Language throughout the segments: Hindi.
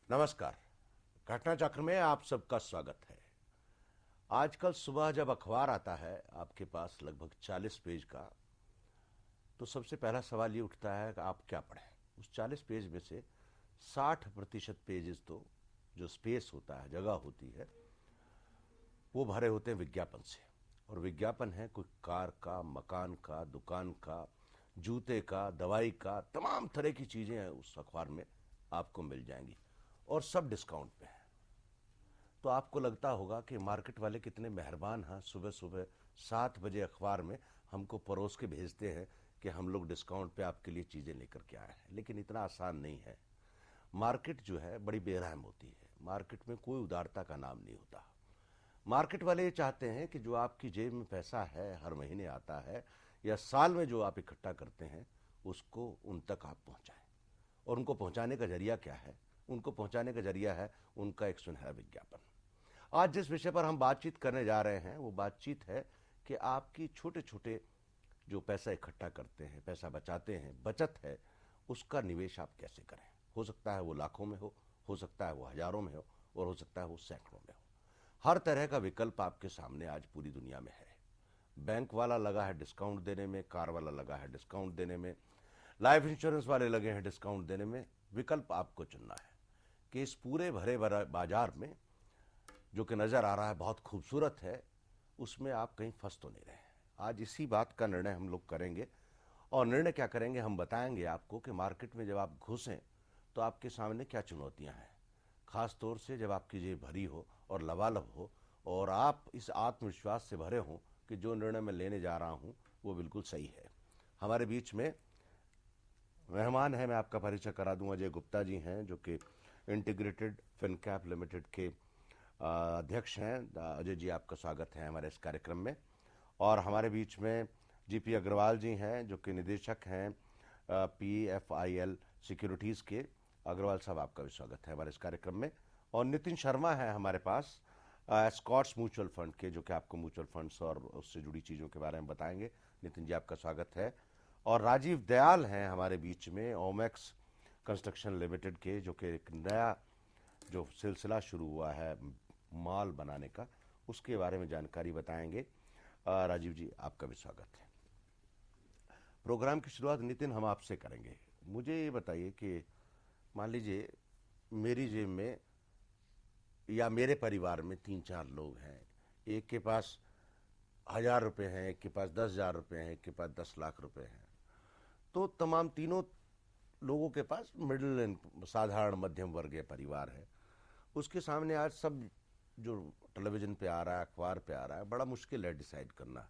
नमस्कार। घटना चक्र में आप सबका स्वागत है। आजकल सुबह जब अखबार आता है आपके पास लगभग 40 पेज का, तो सबसे पहला सवाल ये उठता है कि आप क्या पढ़ें। उस 40 पेज में से 60% पेजेस तो जो स्पेस होता है, जगह होती है, वो भरे होते हैं विज्ञापन से। और विज्ञापन है कोई कार का, मकान का, दुकान का, जूते का, दवाई का, तमाम तरह की चीज़ें हैं उस अखबार में आपको मिल जाएंगी और सब डिस्काउंट पे है। तो आपको लगता होगा कि मार्केट वाले कितने मेहरबान हैं, सुबह सुबह 7 बजे अखबार में हमको परोस के भेजते हैं कि हम लोग डिस्काउंट पे आपके लिए चीज़ें लेकर के आए हैं। लेकिन इतना आसान नहीं है। मार्केट जो है बड़ी बेरहम होती है। मार्केट में कोई उदारता का नाम नहीं होता। मार्केट वाले ये चाहते हैं कि जो आपकी जेब में पैसा है, हर महीने आता है या साल में जो आप इकट्ठा करते हैं, उसको उन तक आप पहुंचाएं। और उनको पहुंचाने का जरिया क्या है? उनको पहुंचाने का जरिया है उनका एक सुनहरा विज्ञापन। आज जिस विषय पर हम बातचीत करने जा रहे हैं वो बातचीत है कि आपकी छोटे छोटे जो पैसा इकट्ठा करते हैं, पैसा बचाते हैं, बचत है, उसका निवेश आप कैसे करें। हो सकता है वो लाखों में हो सकता है वो हजारों में हो, और हो सकता है वो सैकड़ों में हो। हर तरह का विकल्प आपके सामने आज पूरी दुनिया में है। बैंक वाला लगा है डिस्काउंट देने में, कार वाला लगा है डिस्काउंट देने में, लाइफ इंश्योरेंस वाले लगे हैं डिस्काउंट देने में। विकल्प आपको चुनना है कि इस पूरे भरे बाजार में जो कि नज़र आ रहा है बहुत खूबसूरत है, उसमें आप कहीं फंस तो नहीं रहे हैं। आज इसी बात का निर्णय हम लोग करेंगे। और निर्णय क्या करेंगे, हम बताएंगे आपको कि मार्केट में जब आप घुसें तो आपके सामने क्या चुनौतियां हैं। खास तौर से जब आपकी जेब भरी हो और लबालब हो और आप इस आत्मविश्वास से भरे हों कि जो निर्णय मैं लेने जा रहा हूं वो बिल्कुल सही है। हमारे बीच में मेहमान है, मैं आपका परिचय करा दूं। अजय गुप्ता जी हैं जो कि इंटीग्रेटेड फिनकैप लिमिटेड के अध्यक्ष हैं। अजय जी, आपका स्वागत है हमारे इस कार्यक्रम में। और हमारे बीच में जीपी अग्रवाल जी हैं जो कि निदेशक हैं PFIL सिक्योरिटीज़ के। अग्रवाल साहब, आपका भी स्वागत है हमारे इस कार्यक्रम में। और नितिन शर्मा है हमारे पास स्कॉट्स म्यूचुअल फंड के, जो कि आपको म्यूचुअल फंड्स और उससे जुड़ी चीज़ों के बारे में बताएंगे। नितिन जी, आपका स्वागत है। और राजीव दयाल हैं हमारे बीच में ओमैक्स कंस्ट्रक्शन लिमिटेड के, जो कि एक नया जो सिलसिला शुरू हुआ है माल बनाने का, उसके बारे में जानकारी बताएंगे। राजीव जी, आपका भी स्वागत है। प्रोग्राम की शुरुआत नितिन हम आपसे करेंगे। मुझे ये बताइए कि मान लीजिए मेरी जेब में या मेरे परिवार में 3-4 लोग हैं, एक के पास 1000 रुपये हैं, एक के पास 10,000 रुपये हैं, एक के पास 10 लाख रुपये हैं। तो तमाम तीनों लोगों के पास मिडिल साधारण मध्यम वर्गीय परिवार है। उसके सामने आज सब जो टेलीविज़न पे आ रहा है, अखबार पे आ रहा है, बड़ा मुश्किल है डिसाइड करना।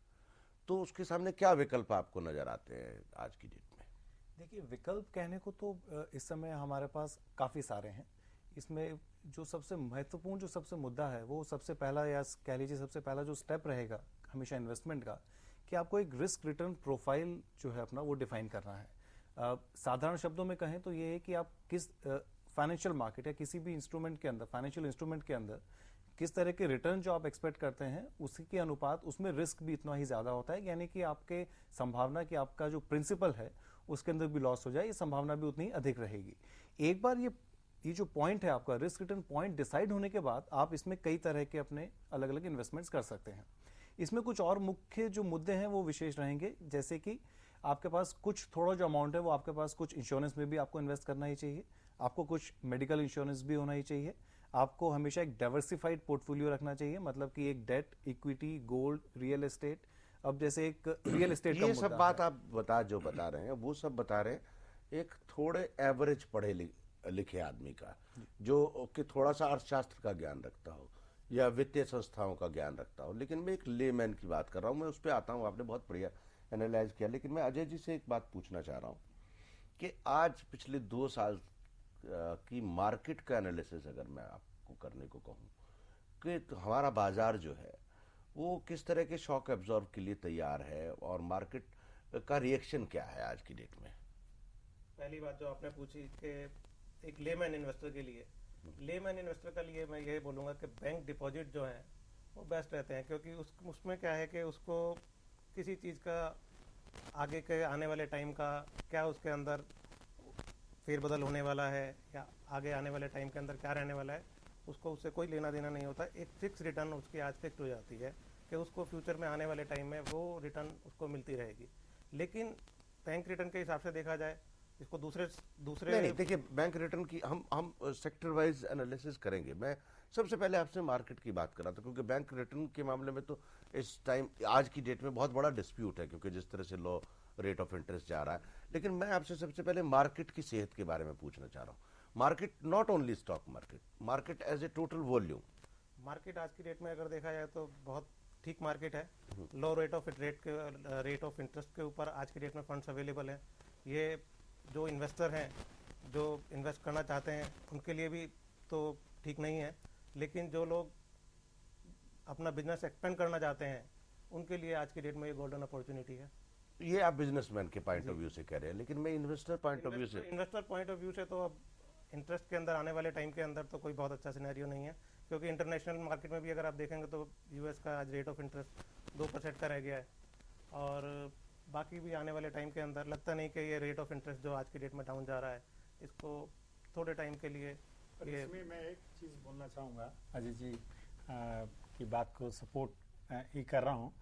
तो उसके सामने क्या विकल्प आपको नज़र आते हैं आज की डेट में? देखिए, विकल्प कहने को तो इस समय हमारे पास काफ़ी सारे हैं। इसमें जो सबसे महत्वपूर्ण जो सबसे मुद्दा है वो सबसे पहला, या कह लीजिए सबसे पहला जो स्टेप रहेगा हमेशा इन्वेस्टमेंट का, कि आपको एक रिस्क रिटर्न प्रोफाइल जो है अपना वो डिफाइन करना है। साधारण शब्दों में कहें तो ये है कि आप किस फाइनेंशियल मार्केट या किसी भी इंस्ट्रूमेंट के अंदर, फाइनेंशियल इंस्ट्रूमेंट के अंदर किस तरह के रिटर्न जो आप एक्सपेक्ट करते हैं उसी के अनुपात उसमें रिस्क भी इतना ही ज़्यादा होता है। यानी कि आपके संभावना कि आपका जो प्रिंसिपल है उसके अंदर भी लॉस हो जाए, ये संभावना भी उतनी अधिक रहेगी। एक बार ये जो पॉइंट है आपका रिस्क रिटर्न पॉइंट डिसाइड होने के बाद आप इसमें कई तरह के अपने अलग अलग इन्वेस्टमेंट्स कर सकते हैं। इसमें कुछ और मुख्य जो मुद्दे हैं वो विशेष रहेंगे, जैसे कि आपके पास कुछ थोड़ा जो अमाउंट है वो आपके पास कुछ इंश्योरेंस में भी आपको इन्वेस्ट करना ही चाहिए, आपको कुछ मेडिकल इंश्योरेंस भी होना ही चाहिए, आपको हमेशा एक डाइवर्सिफाइड पोर्टफोलियो रखना चाहिए, मतलब कि एक debt, equity, gold, real estate. अब जैसे एक रियल एस्टेट का ये सब मुद्दा बात है। आप बता रहे हैं वो सब बता रहे हैं एक थोड़े एवरेज पढ़े लिखे आदमी का, जो कि थोड़ा सा अर्थशास्त्र का ज्ञान रखता हो या वित्तीय संस्थाओं का ज्ञान रखता हो। लेकिन मैं एक लेमैन की बात कर रहा हूँ, मैं उस पर आता हूँ। आपने बहुत बढ़िया एनालाइज किया। लेकिन मैं अजय जी से एक बात पूछना चाह रहा हूँ कि आज पिछले 2 साल की मार्केट का एनालिसिस अगर मैं आपको करने को कहूँ कि तो हमारा बाजार जो है वो किस तरह के शॉक एब्जॉर्ब के लिए तैयार है और मार्केट का रिएक्शन क्या है आज की डेट में? पहली बात जो आपने पूछी कि एक लेमैन इन्वेस्टर के लिए, लेमैन इन्वेस्टर के लिए मैं ये बोलूँगा कि बैंक डिपॉजिट जो है वो बेस्ट रहते हैं, क्योंकि उसमें क्या है कि उसको किसी चीज़ का आगे के आने वाले टाइम का क्या उसके अंदर फेरबदल होने वाला है या आगे आने वाले टाइम के अंदर क्या रहने वाला है, उसको उससे कोई लेना देना नहीं होता। एक फिक्स रिटर्न उसकी आज फिक्स हो जाती है कि उसको फ्यूचर में आने वाले टाइम में वो रिटर्न उसको मिलती रहेगी। लेकिन बैंक रिटर्न के हिसाब से देखा जाए, इसको दूसरे नहीं, देखिए, बैंक रिटर्न की हम सेक्टर वाइज एनालिसिस करेंगे। मैं सबसे पहले आपसे मार्केट की बात कर रहा था, क्योंकि बैंक रिटर्न के मामले में तो इस टाइम आज की डेट में बहुत बड़ा डिस्प्यूट है, क्योंकि जिस तरह से लो रेट ऑफ इंटरेस्ट जा रहा है। लेकिन मैं आपसे सबसे पहले मार्केट की सेहत के बारे में पूछना चाह रहा हूँ। Market not only stock market, market as a total volume. Market आज की डेट में अगर देखा जाए तो बहुत ठीक मार्केट है। लो रेट ऑफ इंटरेस्ट के ऊपर आज की डेट में फंड्स अवेलेबल हैं। ये जो इन्वेस्टर हैं, जो इन्वेस्ट करना चाहते हैं, उनके लिए भी तो ठीक नहीं है, लेकिन जो लोग अपना बिजनेस एक्सपेंड करना चाहते हैं उनके लिए आज की डेट में ये गोल्डन अपॉर्चुनिटी है। ये आप बिजनेसमैन के पॉइंट ऑफ व्यू से कह रहे हैं, लेकिन मैं इन्वेस्टर पॉइंट ऑफ व्यू से इन्वेस्टर पॉइंट ऑफ व्यू से तो अब इंटरेस्ट के अंदर आने वाले टाइम के अंदर तो कोई बहुत अच्छा सिनेरियो नहीं है, क्योंकि इंटरनेशनल मार्केट में भी अगर आप देखेंगे तो यूएस का आज रेट ऑफ इंटरेस्ट 2% का रह गया है, और बाकी भी आने वाले टाइम के अंदर लगता नहीं कि ये रेट ऑफ इंटरेस्ट जो आज की डेट में डाउन जा रहा है, इसको थोड़े टाइम के लिए पर ये इसमें मैं एक चीज़ बोलना चाहूँगा अजय जी की बात को सपोर्ट ही कर रहा हूँ,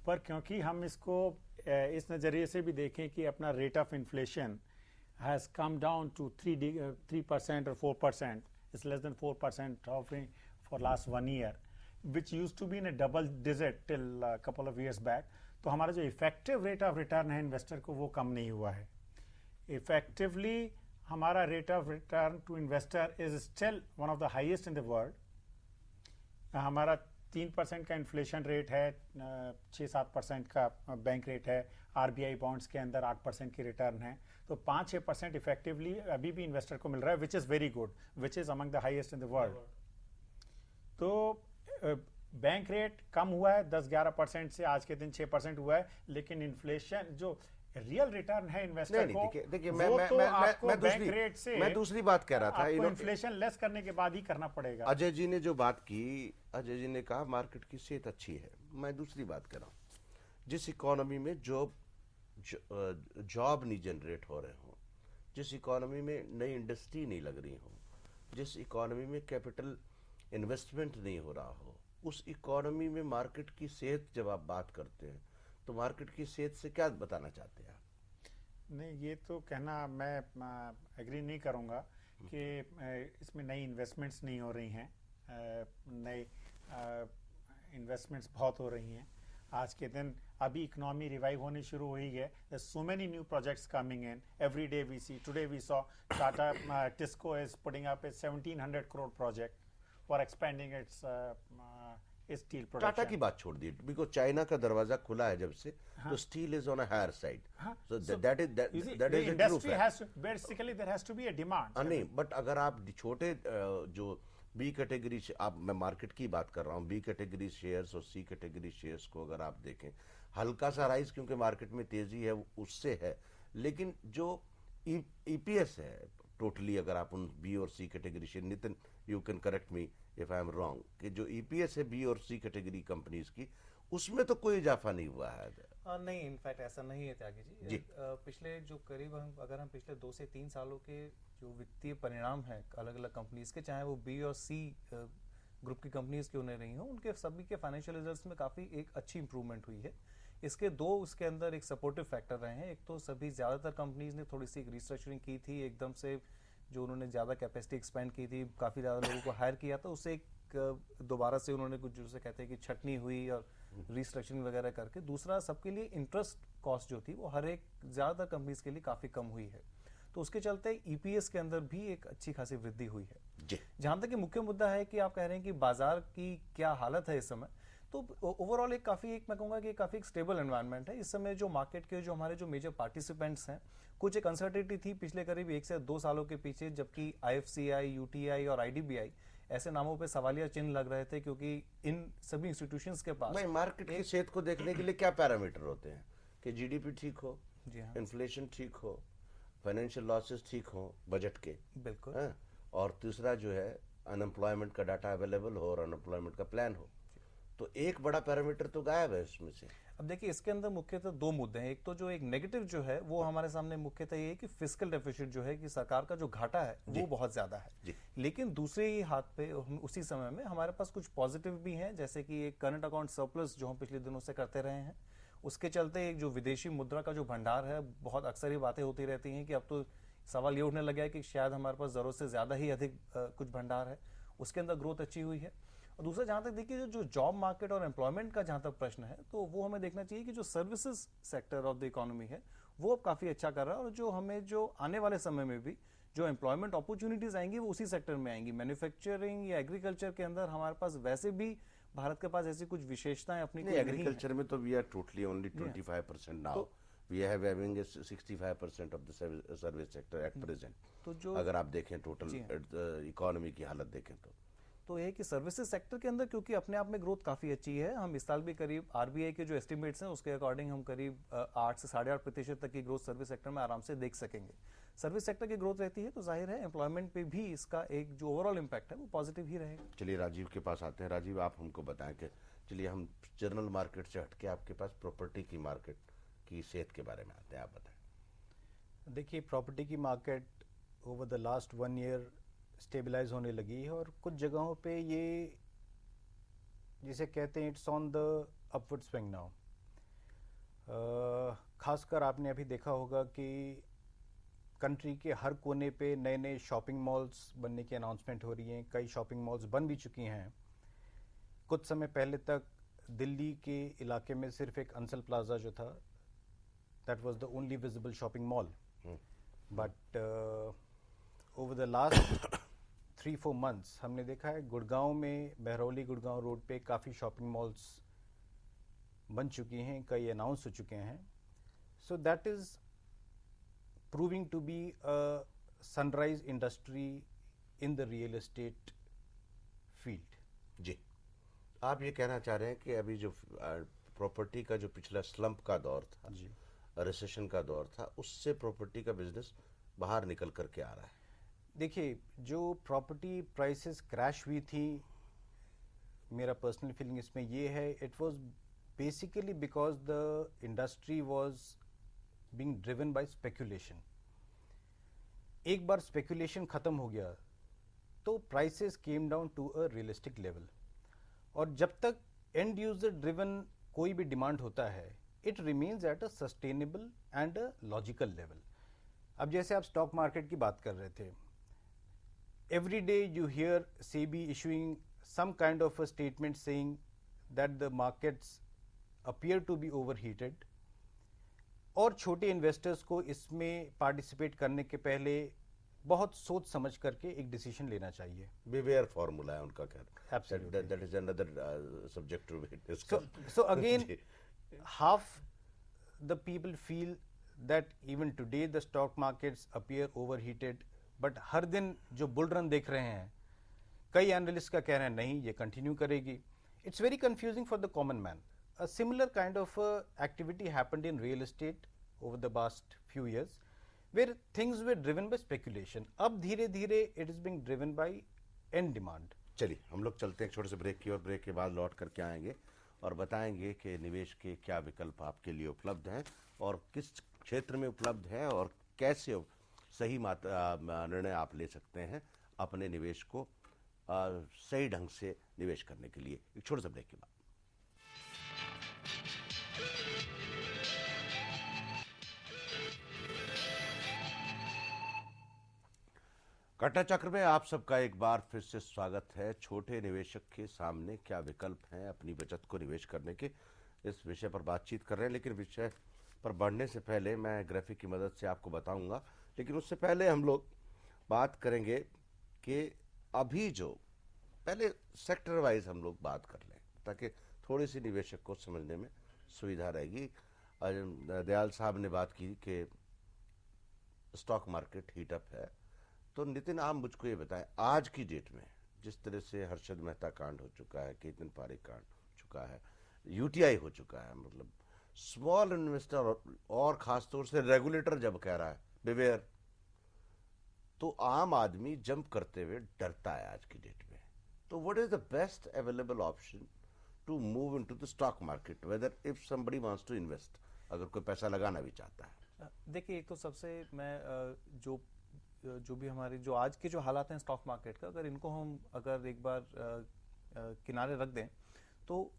पर क्योंकि हम इसको इस नज़रिए से भी देखें कि अपना rate of inflation has come down to 3% और 4%, it's less than 4% of for last 1 year, which used to be in a double digit till couple of years back. तो हमारा जो इफेक्टिव रेट ऑफ रिटर्न है इन्वेस्टर को वो कम नहीं हुआ है। इफेक्टिवली हमारा rate of return to investor is still one of the highest in the world. हमारा 3% का इन्फ्लेशन रेट है, 6-7% का बैंक रेट है, आरबीआई बॉन्ड्स के अंदर 8% की रिटर्न है, तो 5-6% इफेक्टिवली अभी भी इन्वेस्टर को मिल रहा है, which is very good, which is among the highest in the world. तो बैंक रेट कम हुआ है 10-11% से, आज के दिन 6% हुआ है, लेकिन इन्फ्लेशन जो रियल रिटर्न है इन्वेस्टर को, देखिए, वो तो आपको बैंक रेट से मैं दूसरी बात कह रहा था। आपको इन्फ्लेशन लेस करने के बाद ही करना पड़ेगा। अजय जी ने जो बात की, अजय जी ने कहा मार्केट की सेहत अच्छी है। मैं दूसरी बात कर रहा हूँ, जिस इकोनॉमी में जॉब नहीं जनरेट हो रहे हो, जिस इकोनॉमी में नई इंडस्ट्री नहीं लग रही हो, जिस इकोनॉमी में कैपिटल इन्वेस्टमेंट नहीं हो रहा हो, उस इकोनॉमी में मार्केट की सेहत जब आप बात करते हैं तो मार्केट की सेहत से क्या बताना चाहते हैं आप? नहीं, ये तो कहना मैं एग्री नहीं करूँगा कि इसमें नई इन्वेस्टमेंट्स नहीं हो रही हैं। नई इन्वेस्टमेंट्स बहुत हो रही हैं। आज के दिन अभी इकोनॉमी रिवाइव होनी शुरू हुई है। There's so many new projects coming in every day we see. Today we saw Tata Tisco is putting up a 1700 crore project for expanding its steel production. Tata की बात छोड़ दी, बिकॉज चाइना का दरवाजा खुला है जब से, तो steel is on a higher side. You see, the industry has to, basically there has to be a demand. नहीं, बट अगर आप छोटे जो बी कैटेगरी, आप, मैं मार्केट की बात कर रहा हूँ, बी कैटेगरी शेयर्स और सी कैटेगरी शेयर्स को अगर आप देखें, हल्का सा राइज क्योंकि मार्केट में तेजी है उससे है, लेकिन जो ईपीएस है टोटली, अगर आप उन बी और C category share, Nitin you can correct me if I am wrong, कि जो ईपीएस है बी और सी कैटेगरी कंपनीज की, उसमें तो कोई इजाफा नहीं हुआ है। नहीं, इनफैक्ट ऐसा नहीं है त्यागी जी। पिछले जो करीब अगर हम पिछले 2 से 3 सालों के जो वित्तीय परिणाम हैं अलग अलग कंपनीज के, चाहे वो बी और सी ग्रुप की कंपनीज क्यों नहीं रही हो, उनके सभी के फाइनेंशियल रिजल्ट्स में काफ़ी एक अच्छी इंप्रूवमेंट हुई है। इसके अंदर एक सपोर्टिव फैक्टर रहे हैं। एक तो सभी ज़्यादातर कंपनीज ने थोड़ी सी रिस्ट्रक्चरिंग की थी, एकदम से जो उन्होंने ज़्यादा कैपेसिटी एक्सपेंड की थी, काफ़ी ज़्यादा लोगों को हायर किया था, उससे एक दोबारा से उन्होंने कुछ जैसे कहते हैं कि छटनी हुई और रिस्ट्रक्चरिंग वगैरह करके। दूसरा, सबके लिए इंटरेस्ट कॉस्ट जो थी वो हर एक ज़्यादातर कंपनीज के लिए काफ़ी कम हुई है, तो उसके चलते ईपीएस के अंदर भी एक अच्छी खासी वृद्धि हुई है। जहां तक कि मुख्य मुद्दा है कि आप कह रहे हैं कि बाजार की क्या हालत है इस समय, तो ओवरऑल एक मैं कहूंगा कि काफी एक स्टेबल एनवायरनमेंट है इस समय। जो मार्केट के जो हमारे जो मेजर पार्टिसिपेंट्स हैं, कुछ एक अनसर्टेनिटी थी पिछले करीब 1 से 2 सालों के पीछे, जबकि आईएफसीआई, यूटीआई और आईडीबीआई ऐसे नामों पे सवालिया चिन्ह लग रहे थे, क्योंकि इन सभी इंस्टीट्यूशंस के पास मार्केट की सेहत को देखने के लिए क्या पैरामीटर होते हैं कि जीडीपी ठीक हो, जी हाँ, इन्फ्लेशन ठीक हो, फाइनेंशियल लॉसेस ठीक हो बजट के, बिल्कुल, और तीसरा जो है अनएम्प्लॉयमेंट का डाटा अवेलेबल हो और अनएम्प्लॉयमेंट का प्लान हो। तो एक बड़ा पैरामीटर तो गायब है इसमें से। अब देखिए इसके अंदर मुख्यतः दो मुद्दे हैं। एक तो जो एक नेगेटिव जो है वो हमारे सामने मुख्यतः ये है कि फिस्कल डेफिसिट जो है कि सरकार का जो घाटा है वो बहुत ज्यादा है। लेकिन दूसरे ही हाथ पे हम उसी समय में हमारे पास कुछ पॉजिटिव भी हैं, जैसे कि एक करंट अकाउंट सरप्लस जो हम पिछले दिनों से करते रहे हैं, उसके चलते एक जो विदेशी मुद्रा का जो भंडार है, बहुत अक्सर ही बातें होती रहती हैं कि अब तो सवाल ये उठने लगा है कि शायद हमारे पास जरूरत से ज्यादा ही अधिक कुछ भंडार है, उसके अंदर ग्रोथ अच्छी हुई है। और दूसरा जहां तक देखिए जो जॉब मार्केट और एम्प्लॉयमेंट का जहां तक प्रश्न है, तो वो हमें देखना चाहिए कि जो services sector of the economy है वो अब काफी अच्छा कर रहा है, और जो हमें जो आने वाले समय में भी जो एम्प्लॉयमेंट अपॉर्चुनिटीज आएंगी वो उसी सेक्टर में आएंगी। मैन्युफैक्चरिंग या एग्रीकल्चर के अंदर हमारे पास वैसे भी भारत के पास ऐसी कुछ विशेषताएं अपनी नहीं, कोई नहीं एग्रीकल्चर में तो we are totally only 25% now, we have having 65% of the service sector at present. तो जो अगर आप देखें टोटल इकोनॉमी की हालत देखें तो ये कि सर्विसेज सेक्टर के अंदर क्योंकि अपने आप में ग्रोथ काफी अच्छी है, हम इस साल भी करीब आरबीआई के जो एस्टिमेट्स हैं उसके अकॉर्डिंग हम करीब 8 से 8.5% तक की ग्रोथ सर्विस सेक्टर में आराम से देख सकेंगे। सर्विस सेक्टर की ग्रोथ रहती है तो जाहिर है एम्प्लॉयमेंट पे भी इसका एक जो ओवरऑल इम्पैक्ट है वो पॉजिटिव ही रहेगा। चलिए राजीव के पास आते हैं। राजीव, आप हमको बताएं कि चलिए हम जनरल मार्केट से हटके आपके पास प्रॉपर्टी की मार्केट की सेहत के बारे में आते हैं, आप बताएं। देखिए, प्रॉपर्टी की market over the last 1 year stabilize होने लगी है, और कुछ जगहों पे ये जिसे कहते हैं it's on the upward swing now. खासकर आपने अभी देखा होगा कि कंट्री के हर कोने पे नए नए शॉपिंग मॉल्स बनने की अनाउंसमेंट हो रही हैं। कई शॉपिंग मॉल्स बन भी चुकी हैं। कुछ समय पहले तक दिल्ली के इलाके में सिर्फ एक अंसल प्लाजा जो था, that was the only visible shopping mall, but over the last 3-4 months हमने देखा है गुड़गांव में, बहरौली गुड़गांव रोड पे काफ़ी शॉपिंग मॉल्स बन चुकी हैं, कई अनाउंस हो चुके हैं। So that is proving to be a sunrise industry in the real estate field. जी, आप ये कहना चाह रहे हैं कि अभी जो प्रॉपर्टी का जो पिछला स्लंप का दौर था, जी, रिसेशन का दौर था, उससे प्रॉपर्टी का बिजनेस बाहर निकल करके आ रहा है। देखिए, जो प्रॉपर्टी प्राइसेस क्रैश हुई थी, मेरा पर्सनल फीलिंग इसमें ये है, it was basically because the industry was being driven by speculation. एक बार स्पेकुलेशन खत्म हो गया तो prices came down to a realistic level, और जब तक एंड यूजर ड्रिवन कोई भी डिमांड होता है, it remains at a sustainable and a logical level. अब जैसे आप स्टॉक मार्केट की बात कर रहे थे, every day you hear SEBI issuing some kind of a statement saying that the markets appear to be overheated, और छोटे इन्वेस्टर्स को इसमें पार्टिसिपेट करने के पहले बहुत सोच समझ करके एक डिसीजन लेना चाहिए। बिवेयर फॉर्मूला है उनका, खैर Absolutely. that is another subject to be So, discussed. so again, half the people feel that even today the stock markets appear overheated, but हर दिन जो बुल रन देख रहे हैं, कई एनालिस्ट का कहना है नहीं ये कंटिन्यू करेगी। It's very confusing for the common man. A similar kind of activity happened in real estate over the past few years, where things were driven by speculation. अब धीरे धीरे it is being driven by and demand. चलिए हम लोग चलते हैं एक छोटे से ब्रेक की, और ब्रेक के बाद लौट करके आएंगे और बताएंगे कि निवेश के क्या विकल्प आपके लिए उपलब्ध हैं और किस क्षेत्र में उपलब्ध है और कैसे सही निर्णय आप ले सकते हैं अपने निवेश को सही ढंग से निवेश करने के लिए। एक छोटे से ब्रेक के बाद घटना चक्र में आप सबका एक बार फिर से स्वागत है। छोटे निवेशक के सामने क्या विकल्प हैं अपनी बचत को निवेश करने के, इस विषय पर बातचीत कर रहे हैं। लेकिन विषय पर बढ़ने से पहले मैं ग्राफिक की मदद से आपको बताऊंगा, लेकिन उससे पहले हम लोग बात करेंगे कि अभी जो पहले सेक्टर वाइज हम लोग बात कर लें ताकि थोड़ी सी निवेशक को समझने में सुविधा रहेगी। दयाल साहब ने बात की कि स्टॉक मार्केट हीटअप है, तो नितिन आप मुझको ये बताएं, आज की डेट में जिस तरह से हर्षद मेहता कांड हो चुका है, केतन पारेख कांड हो चुका है, यूटीआई हो चुका है, मतलब स्मॉल इन्वेस्टर और खासतौर से रेगुलेटर जब कह रहा है बिवेयर, तो आम आदमी जंप करते हुए डरता है आज की डेट में। तो what is the best available option to move into the stock market, whether if somebody wants to invest, अगर कोई पैसा लगाना भी चाहता है? देखिए, एक तो सबसे मैं जो भी हमारी जो आज के जो हालात हैं स्टॉक मार्केट का, अगर इनको हम अगर एक बार किनारे रख दें, तो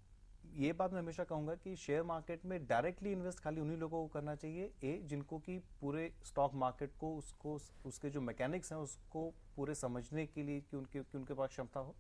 ये बात मैं हमेशा कहूंगा कि शेयर मार्केट में डायरेक्टली इन्वेस्ट खाली उन्हीं लोगों को करना चाहिए, जिनको कि पूरे स्टॉक मार्केट को उसके जो मैकेनिक्स हैं उसको पूरे समझने के लिए कि उनके पास क्षमता हो।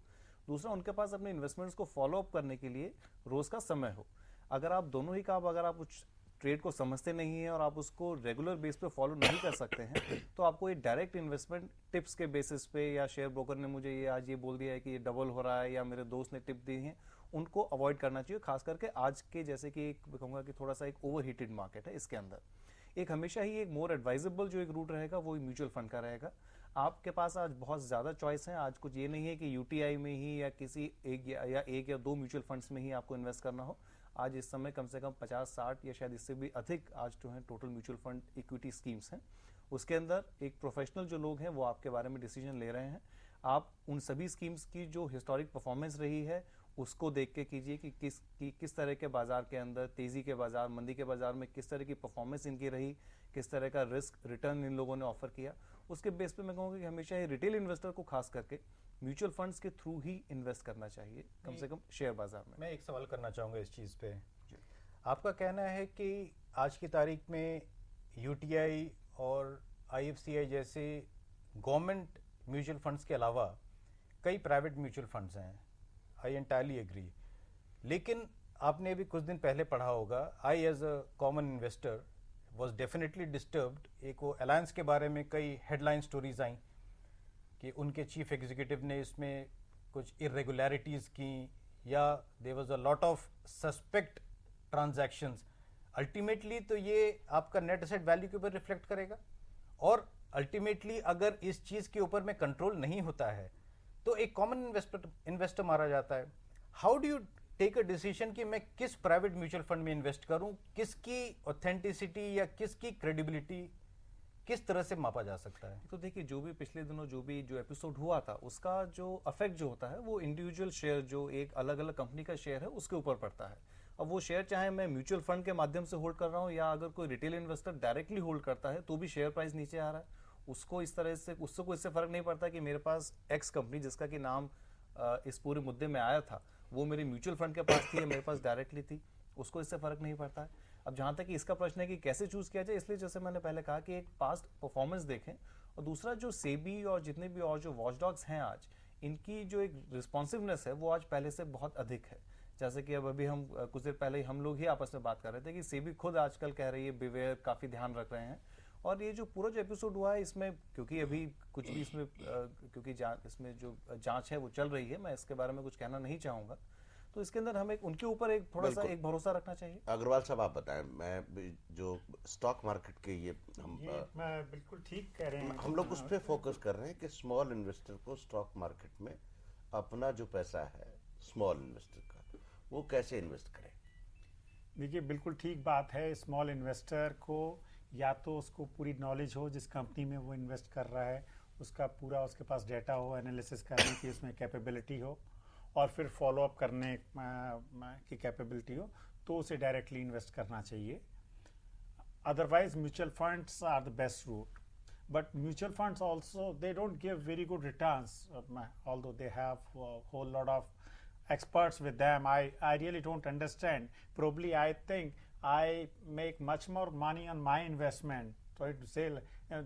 दूसरा, उनके पास अपने इन्वेस्टमेंट्स को फॉलो अप करने के लिए रोज का समय हो। अगर आप दोनों ही काम, अगर आप उस ट्रेड को समझते नहीं है और आप उसको रेगुलर बेस पे फॉलो नहीं कर सकते हैं, तो आपको ये डायरेक्ट इन्वेस्टमेंट टिप्स के बेसिस पे, या शेयर ब्रोकर ने मुझे ये आज ये बोल दिया है कि ये डबल हो रहा है, या मेरे दोस्त ने टिप दी है, उनको अवॉइड करना चाहिए। खास करके आज के जैसे कि एक कहूँगा कि थोड़ा सा एक ओवर हीटेड मार्केट है, इसके अंदर एक हमेशा ही एक मोर एडवाइजेबल जो एक रूट रहेगा वो म्यूचुअल फंड का रहेगा। आपके पास आज बहुत ज़्यादा चॉइस है। आज कुछ ये नहीं है कि यूटीआई में ही या किसी एक या दो म्यूचुअल फंड्स में ही आपको इन्वेस्ट करना हो। आज इस समय कम से कम 50-60 या शायद इससे भी अधिक आज जो है total mutual fund equity schemes हैं। उसके अंदर एक प्रोफेशनल जो लोग हैं वो आपके बारे में डिसीजन ले रहे हैं। आप उन सभी स्कीम्स की जो हिस्टोरिक परफॉर्मेंस रही है उसको देख के कीजिए कि किस तरह के बाजार के अंदर, तेजी के बाजार, मंदी के बाजार में किस तरह की परफॉर्मेंस इनकी रही, किस तरह का रिस्क रिटर्न इन लोगों ने ऑफर किया। उसके बेस पे मैं कहूँगा कि हमेशा ही रिटेल इन्वेस्टर को खास करके म्यूचुअल फंड्स के थ्रू ही इन्वेस्ट करना चाहिए, कम से कम शेयर बाजार में। मैं एक सवाल करना चाहूँगा इस चीज़ पे। आपका कहना है कि आज की तारीख में यूटीआई और आईएफसीआई जैसे गवर्नमेंट म्यूचुअल फंड्स के अलावा कई प्राइवेट म्यूचुअल फंड्स हैं, आई एंटायरली एग्री। लेकिन आपने अभी कुछ दिन पहले पढ़ा होगा, I as a common investor was definitely disturbed. एक वो अलायंस के बारे में कई हेडलाइन स्टोरीज आई कि उनके चीफ एग्जीक्यूटिव ने इसमें कुछ इरेगुलरिटीज़ की, या there was a lot of suspect transactions. Ultimately तो ये आपका नेट एसेट वैल्यू के ऊपर रिफ्लेक्ट करेगा, और अल्टीमेटली अगर इस चीज़ के ऊपर में कंट्रोल नहीं होता है तो एक कॉमन इन्वेस्टर मारा जाता है। How do you take a decision कि मैं किस प्राइवेट म्यूचुअल फंड में इन्वेस्ट करूं? किसकी ऑथेंटिसिटी या किसकी क्रेडिबिलिटी किस तरह से मापा जा सकता है? तो देखिए, जो भी पिछले दिनों जो एपिसोड हुआ था उसका जो अफेक्ट जो होता है वो इंडिविजुअल शेयर, जो एक अलग अलग कंपनी का शेयर है उसके ऊपर पड़ता है। अब वो शेयर चाहे मैं म्यूचुअल फंड के माध्यम से होल्ड कर रहा हूँ या अगर कोई रिटेल इन्वेस्टर डायरेक्टली होल्ड करता है तो भी शेयर प्राइस नीचे आ रहा है, उसको इस तरह से उससे कोई इससे फर्क नहीं पड़ता कि मेरे पास एक्स कंपनी जिसका कि नाम इस पूरे मुद्दे में आया था वो मेरे म्यूचुअल फंड के पास थी या मेरे पास डायरेक्टली थी, उसको इससे फर्क नहीं पड़ता है। अब जहां तक कि इसका प्रश्न है कि कैसे चूज किया जाए, इसलिए जैसे मैंने पहले कहा कि एक पास्ट परफॉर्मेंस देखें, और दूसरा जो सेबी और जितने भी और जो वॉचडॉग्स हैं आज, इनकी जो एक रिस्पॉन्सिवनेस है वो आज पहले से बहुत अधिक है। जैसे कि अब अभी हम कुछ देर पहले हम लोग ही आपस में बात कर रहे थे कि सेबी खुद आजकल कह रही है बिवेयर, काफी ध्यान रख रहे हैं। और ये जो पूरा जो एपिसोड हुआ है इसमें, क्योंकि अभी कुछ भी इसमें क्योंकि इसमें जो जांच है वो चल रही है, मैं इसके बारे में कुछ कहना नहीं चाहूंगा, तो इसके अंदर हमें उनके ऊपर एक थोड़ा सा एक भरोसा रखना चाहिए। अग्रवाल साहब आप बताएं, मैं जो स्टॉक मार्केट के ये मैं बिल्कुल ठीक कह रहे हैं। हम लोग उस पर फोकस कर रहे हैं कि स्मॉल इन्वेस्टर को स्टॉक मार्केट में अपना जो पैसा है स्मॉल इन्वेस्टर का, वो कैसे इन्वेस्ट करें? देखिए, बिल्कुल ठीक बात है। स्मॉल इन्वेस्टर को या तो उसको पूरी नॉलेज हो जिस कंपनी में वो इन्वेस्ट कर रहा है, उसका पूरा उसके पास डेटा हो, एनालिसिस करने की उसमें कैपेबिलिटी हो, और फिर फॉलो अप करने की कैपेबिलिटी हो, तो उसे डायरेक्टली इन्वेस्ट करना चाहिए। Otherwise mutual funds are the best route, but mutual funds also, they don't give very good returns, although they have a whole lot of experts with them. I really don't understand. Probably I think I make much more money on my investment, try to say,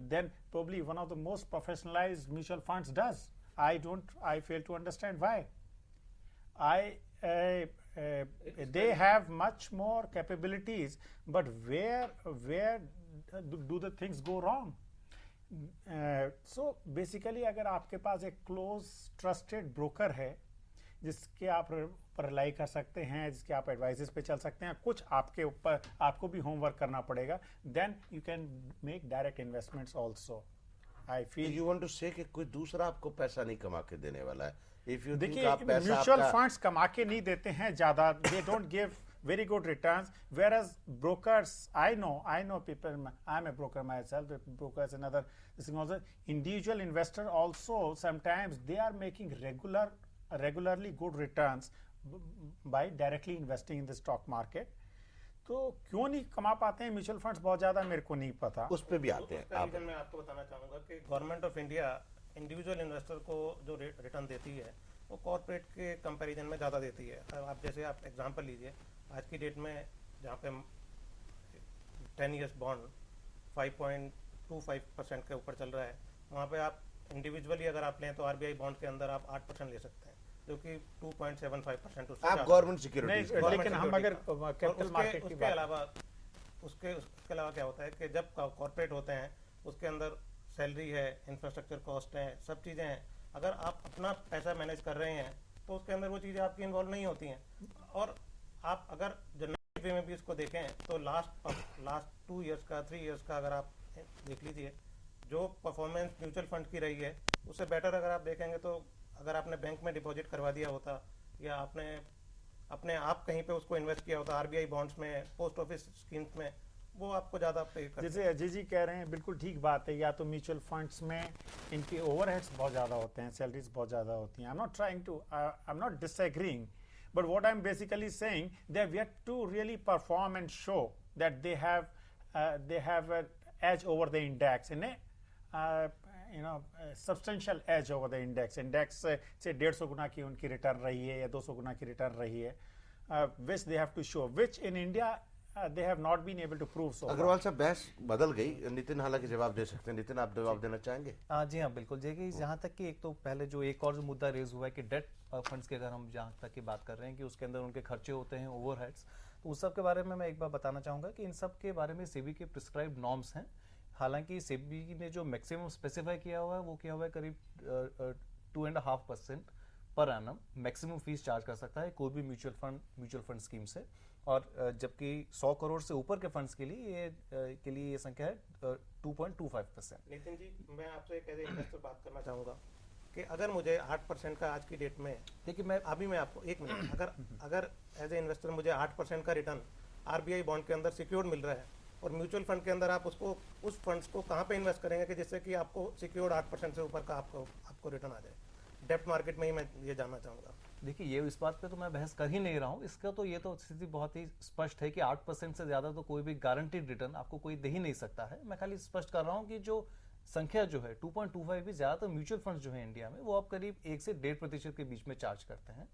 then probably one of the most professionalized mutual funds does. I fail to understand why. They have much more capabilities, but where do the things go wrong? So basically अगर आपके पास एक क्लोज ट्रस्टेड ब्रोकर है जिसके आप पर रिलाई कर सकते हैं, जिसके आप एडवाइसेस पे चल सकते हैं, कुछ आपके ऊपर आपको भी होमवर्क करना पड़ेगा, then you can make direct investments also. I feel you want to say कि कोई दूसरा आपको पैसा नहीं कमा के देने वाला है। इफ यू देखिए, म्यूचुअल फंड्स कमा के नहीं देते हैं ज्यादा, they don't give very good returns, whereas brokers, I know people, I'm a broker myself, brokers another, this is also individual investor also, sometimes they are making regularly good returns by directly investing in the stock market. तो क्यों नहीं कमा पाते हैं म्यूचुअल फंड्स बहुत ज्यादा, मेरे को नहीं पता। उस पे भी आते हैं उसका आप। रीजन मैं आपको बताना चाहूँगा कि government of India individual investor को जो रिटर्न देती है वो कॉर्पोरेट के कंपैरिजन में ज़्यादा देती है। अब आप जैसे आप एग्जांपल लीजिए, आज की डेट में जहाँ पे 10 ईयर्स बॉन्ड 5.25% के ऊपर चल रहा है, वहाँ पे आप इंडिविजुअली अगर आप लें तो आरबीआई बॉन्ड के अंदर आप 8% ले सकते हैं, जो कि 2.75% उससे आप ज़्यादा। गवर्नमेंट सिक्योरिटीज नहीं, लेकिन हम security अगर का। और कैपिटल मार्केट की उसके बात, अलावा उसके अलावा क्या होता है कि जब कॉर्पोरेट होते हैं उसके अंदर सैलरी है, इंफ्रास्ट्रक्चर कॉस्ट है, सब चीज़ें हैं। अगर आप अपना पैसा मैनेज कर रहे हैं तो उसके अंदर वो चीज़ें आपकी इन्वॉल्व नहीं होती हैं। और आप अगर जनरल वे में भी इसको देखें तो लास्ट 2 ईयर्स का 3 ईयर्स का अगर आप देख लीजिए, जो परफॉर्मेंस म्यूचुअल फंड की रही है उससे बेटर अगर आप देखेंगे तो अगर आपने बैंक में डिपॉजिट करवा दिया होता या आपने अपने आप कहीं पे उसको इन्वेस्ट किया होता आरबीआई बॉन्ड्स में, पोस्ट ऑफिस स्कीम्स में, वो आपको ज़्यादा पे करते जैसे अजय जी कह रहे हैं बिल्कुल ठीक बात है। या तो म्यूचुअल फंड्स में इनके ओवरहेड्स बहुत ज़्यादा होते हैं, सैलरीज बहुत ज़्यादा होती हैं। I am not disagreeing, but what I am basically saying they have yet to really perform and show that they have edge over the index in a substantial edge over the index से 150 गुना की उनकी रिटर्न रही है या 200 गुना की रिटर्न रही है, which they have to show, which in India they have not been able to prove so far. Agarwal साहब बहस बदल गई, नितिन हालांकि जवाब दे सकते हैं। नितिन, आप जवाब देना चाहेंगे? जी हाँ, बिल्कुल। देखिए, जहाँ तक कि एक तो पहले जो एक और जो मुद्दा रेज हुआ है कि डेट फंड्स की अगर हम जहाँ तक की बात कर रहे हैं कि उसके अंदर उनके खर्चे होते हैं, ओवरहेड्स, तो उस सब के बारे में मैं एक बार बताना चाहूँगा कि इन सब के बारे में सेबी के प्रिस्क्राइब्ड नॉर्म्स हैं। हालांकि सेबी ने जो मैक्सिमम स्पेसिफाई किया हुआ है वो किया हुआ है करीब 2.5% per annum maximum fees charge कर सकता है कोई भी म्यूचुअल फंड स्कीम से। और जबकि 100 करोड़ से ऊपर के फंड्स के लिए ये संख्या है 2.25%। नितिन जी, मैं आपसे एक एज इन्वेस्टर बात करना चाहूँगा कि अगर मुझे 8% का आज की डेट में, देखिए मैं आपको एक मिनट, अगर एज ए इन्वेस्टर मुझे 8% का रिटर्न आरबीआई बॉन्ड के अंदर सिक्योर्ड मिल रहा है और म्यूचुअल फंड के अंदर आप उस फंड्स को कहाँ पे इन्वेस्ट करेंगे कि जिससे कि आपको सिक्योर्ड 8% से ऊपर का आपको रिटर्न आ जाए? डेप्ट मार्केट में ही मैं ये जानना चाहूँगा। देखिए, ये इस बात पे तो मैं बहस कर ही नहीं रहा हूँ। इसका तो ये तो स्थिति बहुत ही स्पष्ट है कि 8% से ज़्यादा तो कोई भी गारंटीड रिटर्न आपको कोई दे ही नहीं सकता है। मैं खाली स्पष्ट कर रहा हूँ कि जो संख्या जो है 2.25 भी ज़्यादातर म्यूचुअल फंड्स जो है इंडिया में, वो आप करीब 1 से 1.5% के बीच में चार्ज करते हैं।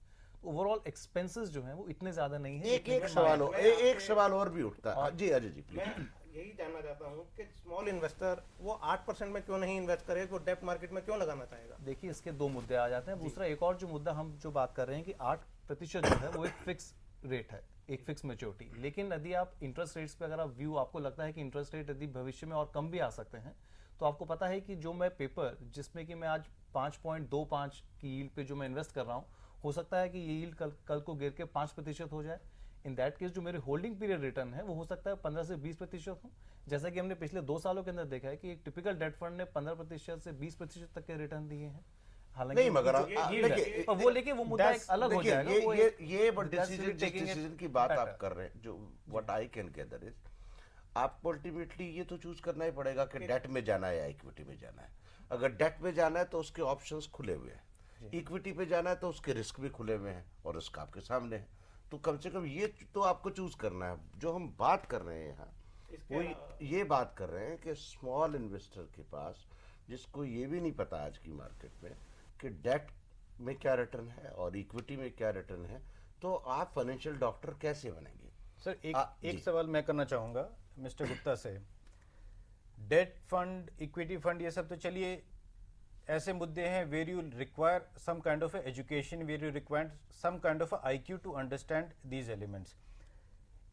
ओवरऑल एक्सपेंसेस जो हैं वो इतने ज़्यादा नहीं है। एक सवाल और भी उठता है। जी अजय जी प्लीज। मैं यही जानना चाहता हूँ कि स्मॉल इन्वेस्टर वो 8% में क्यों नहीं इन्वेस्ट करे, वो डेप्ट मार्केट में क्यों लगाना चाहेगा? देखिए, इसके दो मुद्दे आ जाते हैं। दूसरा एक और जो मुद्दा हम जो बात कर रहे हैं कि 8% जो है वो एक फिक्स रेट है, एक फिक्स मैच्योरिटी। लेकिन यदि आप इंटरेस्ट रेट्स पे अगर आपको लगता है कि इंटरेस्ट रेट यदि भविष्य में और कम भी आ सकते हैं, तो आपको पता है कि जो मैं पेपर जिसमें कि मैं आज 5.25 की यील्ड पे जो मैं इन्वेस्ट कर रहा हूँ, हो सकता है कि ये यील्ड कल को गिर के 5% हो जाए। इन दैट केस जो मेरे होल्डिंग पीरियड रिटर्न है वो हो सकता है 15 से 20% हो। जैसा कि हमने पिछले 2 सालों के अंदर देखा है कि एक टिपिकल डेट फंड ने 15% से 20% तक के रिटर्न दिए हैं। हालांकि नहीं, मगर वो लेके वो मुद्दा एक अलग हो जाएगा। ये डिसीजन की बात आप कर रहे हैं, जो what I can gather is आपको अल्टीमेटली ये तो चूज करना ही पड़ेगा कि डेट में जाना है या इक्विटी में जाना है। अगर डेट में जाना है तो उसके ऑप्शंस खुले हुए हैं, इक्विटी पे जाना है तो उसके रिस्क भी खुले हुए हैं और रिस्क आपके सामने है। तो कम से कम ये तो आपको चूज करना है। जो हम बात कर रहे हैं यहाँ, वो ये बात कर रहे हैं कि स्मॉल इन्वेस्टर के पास, जिसको ये भी नहीं पता आज की मार्केट में कि डेट में क्या रिटर्न है और इक्विटी में क्या रिटर्न है, तो आप फाइनेंशियल डॉक्टर कैसे बनेंगे? सर, एक सवाल मैं करना चाहूँगा मिस्टर गुप्ता से। डेट फंड, इक्विटी फंड, ये सब तो चलिए ऐसे मुद्दे हैं where you require some kind of education, where you require some kind of IQ to understand these elements.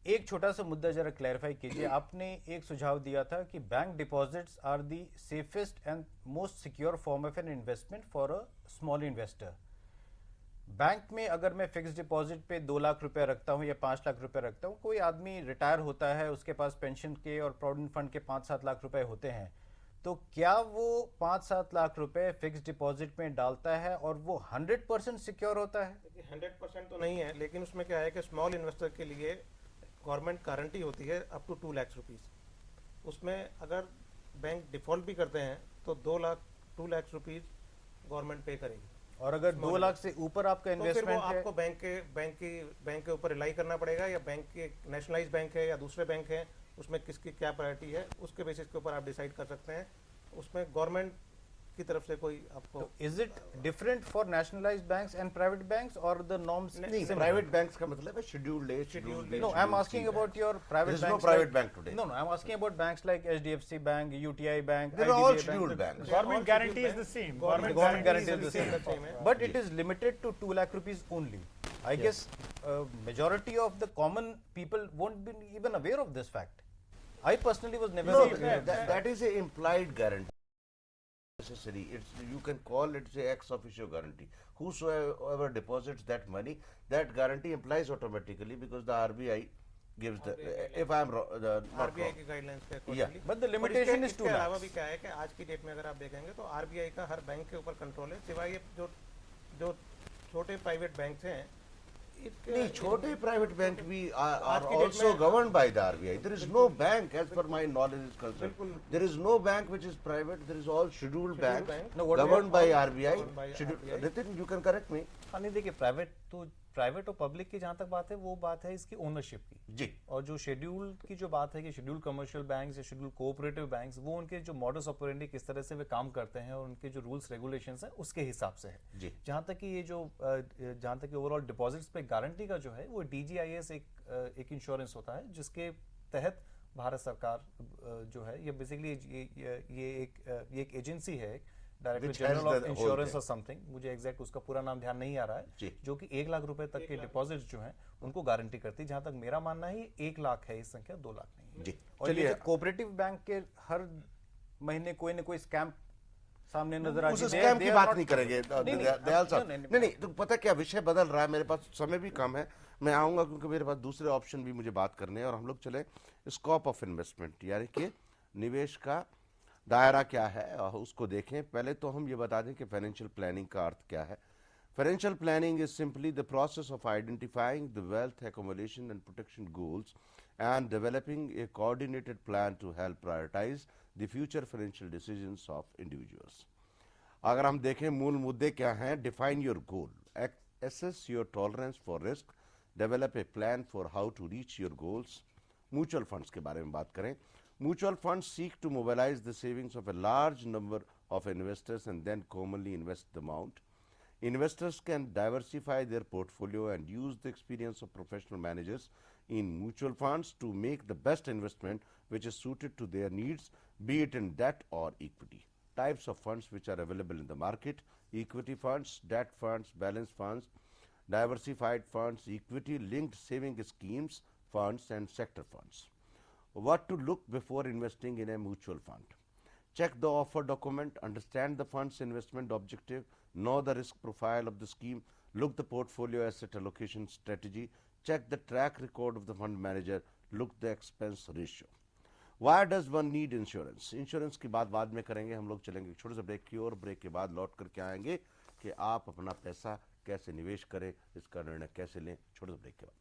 एक छोटा सा मुद्दा जरा क्लैरिफाई कीजिए। आपने एक सुझाव दिया था कि bank deposits are the safest and most secure form of an investment for a small investor. Bank में अगर मैं फिक्स डिपॉजिट पे 2 लाख रुपए रखता हूँ या 5 लाख रुपए रखता हूँ, कोई आदमी रिटायर होता है, उसके पास पेंशन के और प्रोविडेंट फंड के 5-7 लाख रुपए होते हैं, तो क्या वो 5-7 लाख रुपए फिक्स डिपॉजिट में डालता है और वो 100% सिक्योर होता है? 100% तो नहीं है, लेकिन उसमें क्या है कि स्मॉल इन्वेस्टर के लिए गवर्नमेंट गारंटी होती है अप टू 2 लाख रुपीज़। उसमें अगर बैंक डिफॉल्ट भी करते हैं तो 2 लाख रुपीज़ गवर्नमेंट पे करेगी। और अगर 2 लाख से ऊपर आपका तो फिर वो इन्वेस्टमेंट है, आपको बैंक के ऊपर रिलाई करना पड़ेगा, या बैंक के नेशनलाइज बैंक है या दूसरे बैंक है, उसमें किसकी क्या प्रायोरिटी है, उसके बेसिस के ऊपर आप डिसाइड कर सकते हैं। उसमें गवर्नमेंट की तरफ से कोई आपको is it different for nationalized banks and private banks और द नॉर्म्स? नहीं, प्राइवेट बैंक्स का मतलब है scheduled A, scheduled B. No, I'm asking about your private There is no banks. private like- bank today. No, I'm asking about banks like HDFC Bank, UTI Bank, They're all IDBI scheduled Bank. banks. Government all guarantee scheduled is the same. bank. Government guarantee is the the same. same. But it is limited to 2 lakh rupees only. I guess majority of the common people won't be even aware of this fact. I personally was never No, aware of that. that is a implied guarantee. Necessary. You can call it say ex officio guarantee. Whosoever deposits that money, that guarantee implies automatically because the RBI gives the. If I am not RBI wrong. की गाइडलाइंस के Yeah. accordingly। But the और limitation is इसके 2 अलावा lakhs. भी क्या है कि आज की डेट में अगर आप देखेंगे तो आरबीआई का हर बैंक के ऊपर कंट्रोल है, सिवाय ये जो छोटे प्राइवेट बैंक हैं नहीं, छोटे प्राइवेट बैंक भी are आज की date also में- governed by the RBI. There is no bank, as per my knowledge is concerned. बिल्कुल। There is no bank which is private. There is all scheduled banks bank. No, what governed by about- RBI. governed by RBI. Ritin, you can correct me. हाँ नहीं, देखिए प्राइवेट और पब्लिक की जहाँ तक बात है वो बात है इसकी ओनरशिप की। जी। और जो शेड्यूल की जो बात है कि शेड्यूल कमर्शियल बैंक्स या शेड्यूल कोऑपरेटिव बैंक्स, वो उनके जो मॉडस ऑपरेंडी किस तरह से वे काम करते हैं और उनके जो रूल्स रेगुलेशंस हैं उसके हिसाब से है। जी। जहाँ तक कि ये जो जहाँ तक कि ओवरऑल डिपॉजिट्स पे गारंटी का जो है वो डीजीआईएस एक इंश्योरेंस होता है जिसके तहत भारत सरकार जो है ये बेसिकली ये एक एजेंसी है, director Which has general of the whole insurance thing. और समथिंग, मुझे एग्जैक्ट उसका पूरा नाम ध्यान नहीं आ रहा जी। है, जो कि 1 लाख रुपए तक के डिपॉजिट जो हैं उनको गारंटी करती है। जहां तक मेरा मानना है ये 1 लाख है, इस संख्या 2 लाख नहीं है। जी। और ये चलिए, जो कोऑपरेटिव बैंक के हर महीने कोई ना कोई स्कैम सामने नजर आ उस स्कैम की बात नहीं करेंगे दयाल साहब। नहीं, नहीं नहीं, तो पता क्या विषय बदल रहा है, मेरे पास समय भी कम है, मैं आऊंगा क्योंकि मेरे पास दूसरे ऑप्शन भी मुझे बात करने हैं। और हम लोग चले स्कोप ऑफ इन्वेस्टमेंट, यानी कि निवेश का दायरा क्या है और उसको देखें। पहले तो हम ये बता दें कि फाइनेंशियल प्लानिंग का अर्थ क्या है। Financial planning is simply the process of identifying the wealth accumulation and protection goals and developing a coordinated plan to help prioritize the future financial decisions of individuals. अगर हम देखें मूल मुद्दे क्या हैं, define your goal, assess your tolerance for risk, develop a plan for how to reach your goals. Mutual funds के बारे में बात करें। Mutual funds seek to mobilize the savings of a large number of investors and then commonly invest the amount. Investors can diversify their portfolio and use the experience of professional managers in mutual funds to make the best investment which is suited to their needs, be it in debt or equity. Types of funds which are available in the market: equity funds, debt funds, balance funds, diversified funds, equity linked saving schemes, funds and sector funds. What to look before investing in a mutual fund? Check the offer document, understand the fund's investment objective, know the risk profile of the scheme, look the portfolio asset allocation strategy, check the track record of the fund manager, look the expense ratio. Why does one need insurance? Insurance की बात बाद में करेंगे, हम लोग चलेंगे छोटे से ब्रेक की ओर। ब्रेक के बाद लौट करके आएंगे कि आप अपना पैसा कैसे निवेश करें, इसका निर्णय कैसे लें। छोटे से ब्रेक के बाद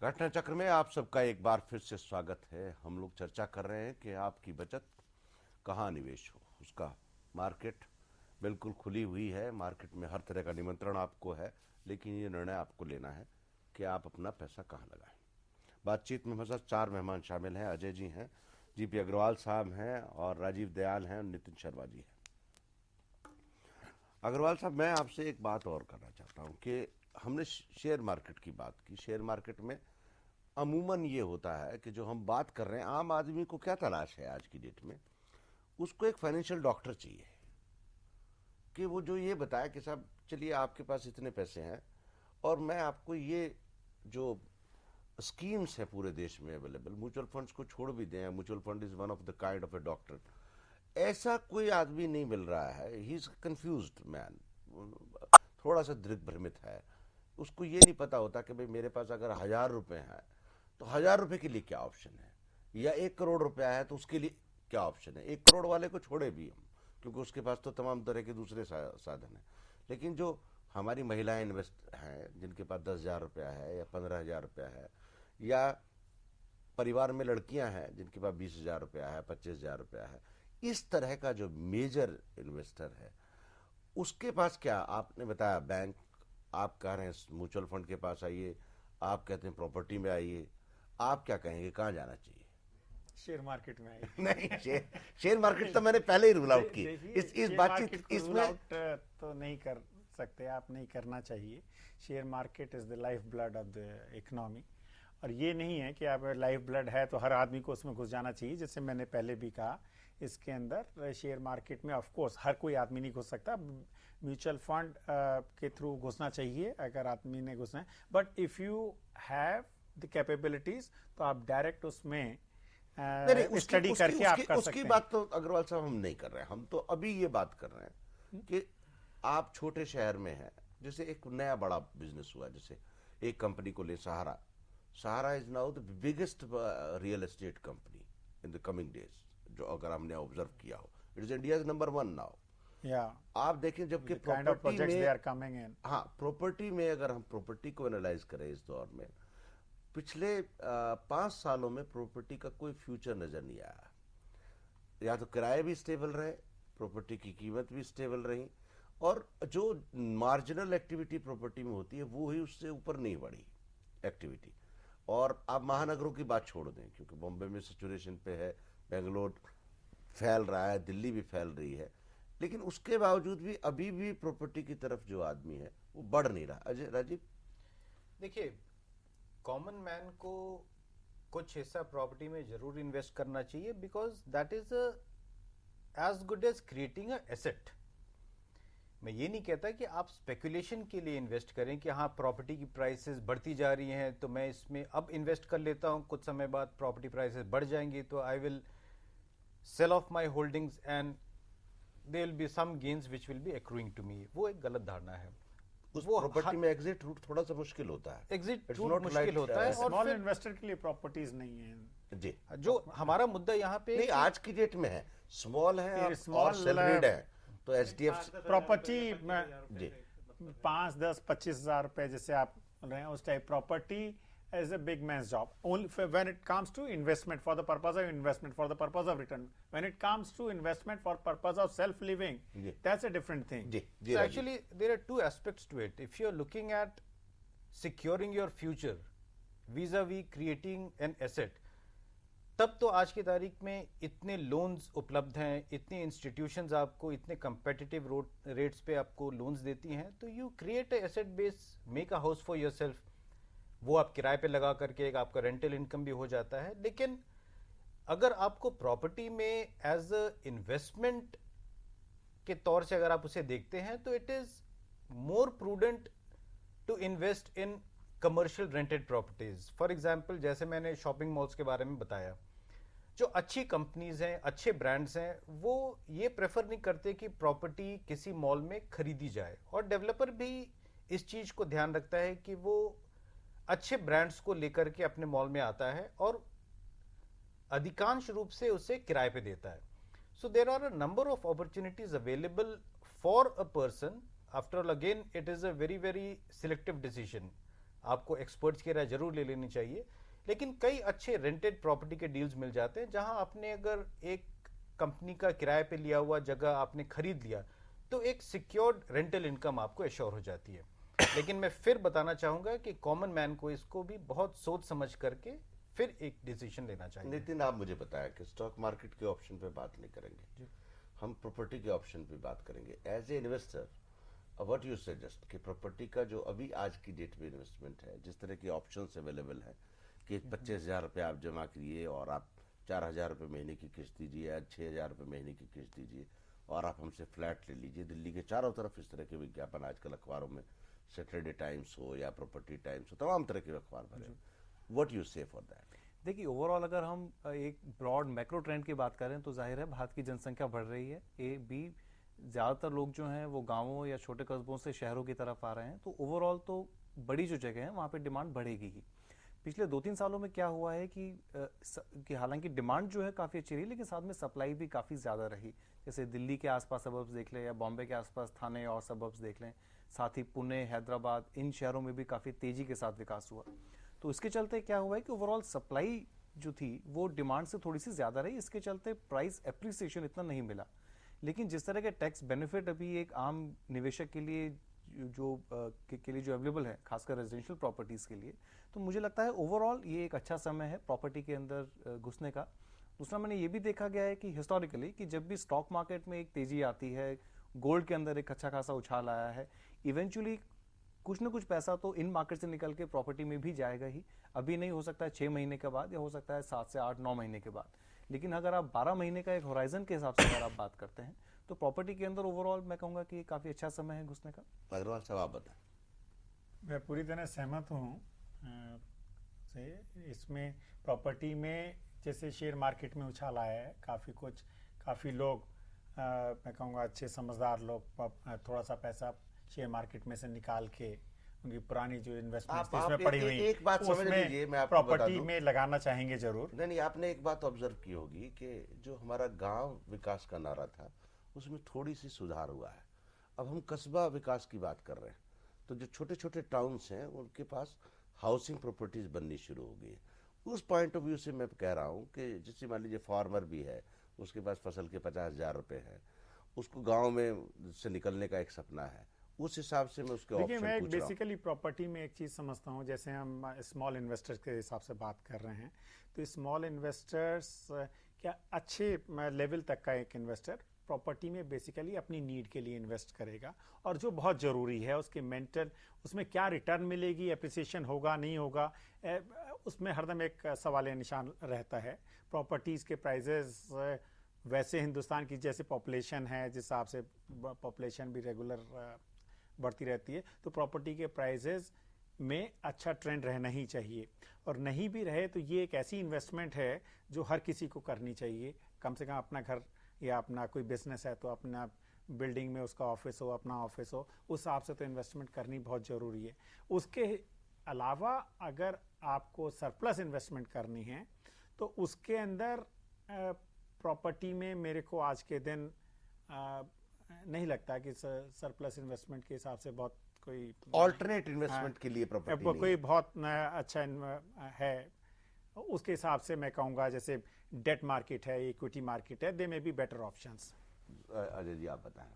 घटना चक्र में आप सबका एक बार फिर से स्वागत है। हम लोग चर्चा कर रहे हैं कि आपकी बचत कहाँ निवेश हो। उसका मार्केट बिल्कुल खुली हुई है, मार्केट में हर तरह का निमंत्रण आपको है, लेकिन ये निर्णय आपको लेना है कि आप अपना पैसा कहाँ लगाएं। बातचीत में हमारे साथ 4 मेहमान शामिल हैं। अजय जी हैं, जीपी अग्रवाल साहब हैं और राजीव दयाल हैं और नितिन शर्मा जी हैं। अग्रवाल साहब, मैं आपसे एक बात और करना चाहता हूँ कि हमने शेयर मार्केट की बात की। शेयर मार्केट में अमूमन ये होता है कि जो हम बात कर रहे हैं, आम आदमी को क्या तलाश है आज की डेट में, उसको एक फाइनेंशियल डॉक्टर चाहिए कि वो जो ये बताए कि साहब चलिए आपके पास इतने पैसे हैं और मैं आपको ये जो स्कीम्स है पूरे देश में अवेलेबल, म्यूचुअल फंड्स को छोड़ भी दें, mutual fund is one of the kind of A doctor, ऐसा कोई आदमी नहीं मिल रहा है। ही इज कंफ्यूज्ड मैन, थोड़ा सा दिग्भ्रमित है। उसको ये नहीं पता होता कि भाई मेरे पास अगर 1000 रुपये हैं तो 1000 रुपये के लिए क्या ऑप्शन है, या 1 करोड़ रुपया है तो उसके लिए क्या ऑप्शन है। 1 करोड़ वाले को छोड़े भी हम, क्योंकि उसके पास तो तमाम तरह के दूसरे साधन हैं। लेकिन जो हमारी महिलाएं इन्वेस्ट हैं, जिनके पास 10,000 रुपया है या 15,000 रुपया है या परिवार में लड़कियां हैं जिनके पास 20,000 रुपया है, 25,000 रुपया है, इस तरह का जो मेजर इन्वेस्टर है उसके पास क्या, आपने बताया बैंक, आप कह रहे हैं म्यूचुअल फंड के पास आइए, आप कहते हैं प्रॉपर्टी में आइए, आप क्या कहेंगे कहाँ जाना चाहिए? शेयर मार्केट में आइए। नहीं, शेयर मार्केट तो मैंने पहले ही रूल आउट की। इस शेयर बातचीत मार्केट को इसमें rule out तो नहीं कर सकते आप, नहीं करना चाहिए। Share market is the life blood of the economy, और ये नहीं है कि आप लाइफ ब्लड है तो हर आदमी को उसमें घुस जाना चाहिए। जैसे मैंने पहले भी कहा, इसके अंदर शेयर मार्केट में ऑफ कोर्स हर कोई आदमी नहीं घुस सकता। म्यूचुअल फंड के थ्रू घुसना चाहिए अगर आदमी ने घुसना है, but if you have the capabilities तो आप डायरेक्ट उसमें स्टडी करके आप कर सकते उसकी हैं। बात तो अग्रवाल साहब हम नहीं कर रहे हैं। हम तो अभी ये बात कर रहे हैं कि आप छोटे शहर में हैं, जैसे एक नया बड़ा बिजनेस हुआ, जैसे एक कंपनी को ले, Sahara is now the biggest real estate company in the coming days, जो अगर हमने ऑब्जर्व किया हो, it is India number 1 now. आप देखें, जबकि kind of projects they are coming in. हाँ, प्रॉपर्टी में अगर हम प्रॉपर्टी को एनालाइज करें इस दौर में, पिछले 5 सालों में प्रॉपर्टी का कोई फ्यूचर नजर नहीं आया। या तो किराए भी स्टेबल रहे, प्रॉपर्टी की कीमत भी स्टेबल रही, और जो मार्जिनल एक्टिविटी प्रॉपर्टी में होती है वो ही उससे ऊपर नहीं बढ़ी एक्टिविटी। और आप महानगरों की बात छोड़ दें, क्योंकि बॉम्बे में सैचुरेशन पे है, बेंगलोर फैल रहा है, दिल्ली भी फैल रही है, लेकिन उसके बावजूद भी अभी भी प्रॉपर्टी की तरफ जो आदमी है वो बढ़ नहीं रहा। अजय, राजीव? देखिए, कॉमन मैन को कुछ हिस्सा प्रॉपर्टी में जरूर इन्वेस्ट करना चाहिए, because that is as good as creating a asset. मैं ये नहीं कहता कि आप स्पेकुलेशन के लिए इन्वेस्ट करें कि हाँ प्रॉपर्टी की प्राइसेस बढ़ती जा रही हैं तो मैं इसमें अब इन्वेस्ट कर लेता हूं, कुछ समय बाद प्रॉपर्टी प्राइसेस बढ़ जाएंगी तो I will sell off my holdings and there will be some gains which will be accruing to me. वो एक गलत धारणा है। उस प्रॉपर्टी में एग्जिट रूट थोड़ा सा मुश्किल होता है। एग्जिट It's रूट not मुश्किल like, होता है। और स्मॉल फिर इन्वेस्टर के लिए प्रॉपर्टीज नहीं है। जी, जो हमारा मुद्दा यहाँ पे नहीं, आज की डेट में है, स्मॉल है ये और small, सैलरीड है, तो एचडीएफसी प्रॉपर्टी जी 5, 10, 25,000 रुपए जैसे आप रहे हैं उस type property is a big man's job. Only when it comes to investment for the purpose of investment, for the purpose of return. When it comes to investment for purpose of self-living, Yeah. that's a different thing. जी जी, So Rajiv. actually, there are two aspects to it. If you're looking at securing your future vis-a-vis creating an asset, तब तो आज की तारीख में इतने लोन्स उपलब्ध हैं, इतने इंस्टीट्यूशंस आपको इतने competitive रेट्स पे आपको लोन्स देती हैं, तो you create a asset base, make a house for yourself. वो आप किराए पे लगा करके एक आपका रेंटल इनकम भी हो जाता है। लेकिन अगर आपको प्रॉपर्टी में एज अ इन्वेस्टमेंट के तौर से अगर आप उसे देखते हैं तो it is more prudent to invest in commercial rented properties. For example, जैसे मैंने शॉपिंग मॉल्स के बारे में बताया, जो अच्छी कंपनीज हैं, अच्छे ब्रांड्स हैं, वो ये प्रेफर नहीं करते कि प्रॉपर्टी किसी मॉल में खरीदी जाए, और डेवलपर भी इस चीज को ध्यान रखता है कि वो अच्छे ब्रांड्स को लेकर के अपने मॉल में आता है और अधिकांश रूप से उसे किराए पे देता है। So there are a number of opportunities available for a person. After all, again it is a very very selective decision. आपको एक्सपर्ट्स की राय जरूर ले लेनी चाहिए, लेकिन कई अच्छे रेंटेड प्रॉपर्टी के डील्स मिल जाते हैं जहां आपने अगर एक कंपनी का किराए पे लिया हुआ जगह आपने खरीद लिया तो एक सिक्योर्ड रेंटल इनकम आपको एश्योर हो जाती है। लेकिन मैं फिर बताना चाहूंगा कि कॉमन मैन को इसको भी बहुत सोच समझ करके फिर एक डिसीजन लेना चाहिए। नितिन, आप मुझे बताया कि स्टॉक मार्केट के ऑप्शन पे बात नहीं करेंगे, हम प्रॉपर्टी के ऑप्शन पे बात करेंगे। As a investor, what you suggest कि प्रॉपर्टी का जो अभी आज की डेट में इन्वेस्टमेंट है, जिस तरह के ऑप्शंस अवेलेबल है कि 25,000 रुपये आप जमा करिए और आप 4,000 रुपये महीने की किस्त दीजिए या 6,000 रुपये महीने की किस्त दीजिए और आप हमसे फ्लैट ले लीजिए। दिल्ली के चारों तरफ इस तरह के विज्ञापन आजकल अखबारों में, सैटरडे टाइम्स हो या प्रॉपर्टी टाइम्स हो, तमाम तरह के अखबार भरे। व्हाट यू से फॉर दैट? देखिए, ओवरऑल अगर हम एक ब्रॉड मैक्रो ट्रेंड की बात करें तो जाहिर है भारत की जनसंख्या बढ़ रही है। ज़्यादातर लोग जो हैं वो गांवों या छोटे कस्बों से शहरों की तरफ आ रहे हैं, तो ओवरऑल तो बड़ी जो जगह है वहाँ पे डिमांड बढ़ेगी ही। पिछले 2-3 सालों में क्या हुआ है कि हालांकि डिमांड जो है काफ़ी अच्छी रही, लेकिन साथ में सप्लाई भी काफ़ी ज़्यादा रही। जैसे दिल्ली के आसपास सबब्स देख लें या बॉम्बे के आसपास थाने और सबब्स देख लें, साथ ही पुणे, हैदराबाद, इन शहरों में भी काफ़ी तेज़ी के साथ विकास हुआ। तो इसके चलते क्या हुआ है कि ओवरऑल सप्लाई जो थी वो डिमांड से थोड़ी सी ज़्यादा रही, इसके चलते प्राइस एप्रिसिएशन इतना नहीं मिला। लेकिन जिस तरह के टैक्स बेनिफिट अभी एक आम निवेशक के लिए के लिए जो अवेलेबल है, खासकर रेजिडेंशियल प्रॉपर्टीज़ के लिए, तो मुझे लगता है ओवरऑल ये एक अच्छा समय है प्रॉपर्टी के अंदर घुसने का। दूसरा, मैंने ये भी देखा गया है कि हिस्टोरिकली कि जब भी स्टॉक मार्केट में एक तेज़ी आती है, गोल्ड के अंदर एक अच्छा खासा उछाल आया है, इवेंचुअली कुछ ना कुछ पैसा तो इन मार्केट से निकल के प्रॉपर्टी में भी जाएगा ही। अभी नहीं, हो सकता है 6 महीने के बाद, या हो सकता है 7 से 8-9 महीने के बाद। लेकिन अगर आप 12 महीने का एक होराइजन के हिसाब से अगर आप बात करते हैं, तो प्रॉपर्टी के अंदर ओवरऑल मैं कहूँगा कि काफ़ी अच्छा समय है घुसने का। अग्रवाल साहब आप बताएं। मैं पूरी तरह सहमत हूँ से इसमें। प्रॉपर्टी में जैसे शेयर मार्केट में उछाल आया है, काफ़ी लोग मैं कहूँगा अच्छे समझदार लोग थोड़ा सा पैसा शेयर मार्केट में से निकाल के उनकी पुरानी जो इन्वेस्टमेंट आप इसमें पड़ी हुई एक बात समझ लीजिए, मैं आपको बता प्रॉपर्टी दूं। में लगाना चाहेंगे जरूर। नहीं, आपने एक बात ऑब्जर्व की होगी कि जो हमारा गांव विकास का नारा था उसमें थोड़ी सी सुधार हुआ है। अब हम कस्बा विकास की बात कर रहे हैं, तो जो छोटे छोटे टाउन्स हैं उनके पास हाउसिंग प्रॉपर्टीज बननी शुरू हो गई है। उस पॉइंट ऑफ व्यू से मैं कह रहा हूँ कि जैसे मान लीजिए फार्मर भी है, उसके पास फसल के 50,000 रुपये हैं, उसको गाँव में से निकलने का एक सपना है, उस हिसाब से मैं उसके देखिए, ऑप्शन मैं पूछ रहा हूँ। बेसिकली प्रॉपर्टी में एक चीज़ समझता हूँ, जैसे हम स्मॉल इन्वेस्टर्स के हिसाब से बात कर रहे हैं, तो स्मॉल इन्वेस्टर्स क्या अच्छे लेवल तक का एक इन्वेस्टर प्रॉपर्टी में बेसिकली अपनी नीड के लिए इन्वेस्ट करेगा, और जो बहुत ज़रूरी है उसके मेंटल, उसमें क्या रिटर्न मिलेगी, एप्रिसिएशन होगा नहीं होगा, उसमें हरदम एक सवाल निशान रहता है। प्रॉपर्टीज़ के प्राइजेस वैसे हिंदुस्तान की जैसे पॉपुलेशन है, जिस हिसाब से पॉपुलेशन भी रेगुलर बढ़ती रहती है, तो प्रॉपर्टी के प्राइजेस में अच्छा ट्रेंड रहना ही चाहिए। और नहीं भी रहे तो ये एक ऐसी इन्वेस्टमेंट है जो हर किसी को करनी चाहिए। कम से कम अपना घर या अपना कोई बिजनेस है तो अपना बिल्डिंग में उसका ऑफिस हो, अपना ऑफिस हो, उस हिसाब से तो इन्वेस्टमेंट करनी बहुत ज़रूरी है। उसके अलावा अगर आपको सरप्लस इन्वेस्टमेंट करनी है तो उसके अंदर प्रॉपर्टी में मेरे को आज के दिन नहीं लगता कि सरप्लस इन्वेस्टमेंट के हिसाब से बहुत कोई ऑल्टरनेट इन्वेस्टमेंट के लिए प्रॉपर्टी कोई बहुत अच्छा है। उसके हिसाब से मैं कहूँगा जैसे डेट मार्केट है, इक्विटी मार्केट है, दे में be better options. Ajay ji आप बताएं।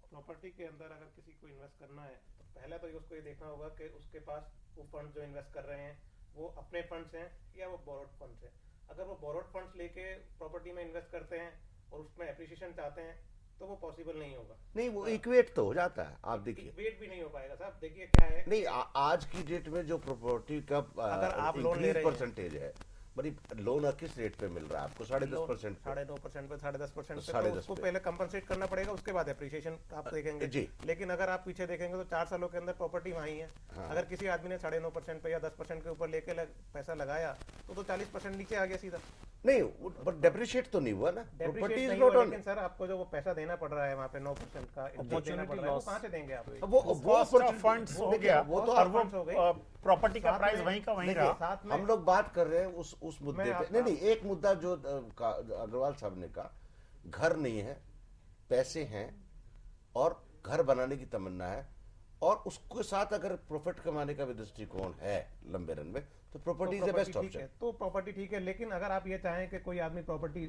प्रॉपर्टी के अंदर अगर किसी को इन्वेस्ट करना है तो पहले तो उसको ये देखना होगा कि उसके पास वो फंड जो इन्वेस्ट कर रहे हैं वो अपने फंड्स हैं या वो बोरोड फंड्स हैं। अगर वो बोरोड फंड्स लेके प्रॉपर्टी में इन्वेस्ट करते हैं और उसमें एप्रिसिएशन चाहते हैं तो वो पॉसिबल नहीं होगा। नहीं, वो इक्वेट तो हो जाता है। आप देखिए, वेट भी नहीं हो पाएगा साहब। देखिए क्या है, नहीं आज की डेट में जो प्रॉपर्टी का अगर आप लोन ले रहे हैं, परसेंटेज है, बड़ी लोन किस रेट पे मिल रहा है आपको? 10.5%। 9.5% पे 10.5% पे, 10.5% तो उसको पहले कंपनसेट करना पड़ेगा, उसके बाद एप्रिसिएशन आप देखेंगे जी। लेकिन अगर आप पीछे देखेंगे तो 4 सालों के अंदर प्रॉपर्टी वहीं है। हाँ। अगर किसी आदमी ने 9.5% पे या 10% के ऊपर लेके पैसा लगाया तो 40% नीचे आ गया सीधा। नहीं, बट डेप्रिशिएट तो नहीं हुआ ना। प्रॉपर्टी Depreciate इज नहीं नॉट हुआ, ऑन। लेकिन सर आपको जो वो पैसा देना पड़ रहा है वहाँ पे 9% का इंटरेस्ट देना पड़ रहा है, वो कहाँ से देंगे आप? वो फंड्स हो गया, वो तो और वो funds हो गई। प्रॉपर्टी का साथ प्राइस में- वहीं का वहीं देखिए, रहा। साथ में हम लोग बात कर रहे हैं उस मुद्दे पे। आप- नहीं, एक मुद्दा जो अग्रवाल साहब ने कहा, घर नहीं है, पैसे हैं और घर बनाने की तमन्ना है, और उसके साथ अगर प्रॉफिट कमाने का भी दृष्टिकोण है लंबे रन में, तो प्रॉपर्टी इज द बेस्ट ठीक है, ऑप्शन। तो प्रॉपर्टी ठीक है। लेकिन अगर आप ये चाहें कि कोई आदमी प्रॉपर्टी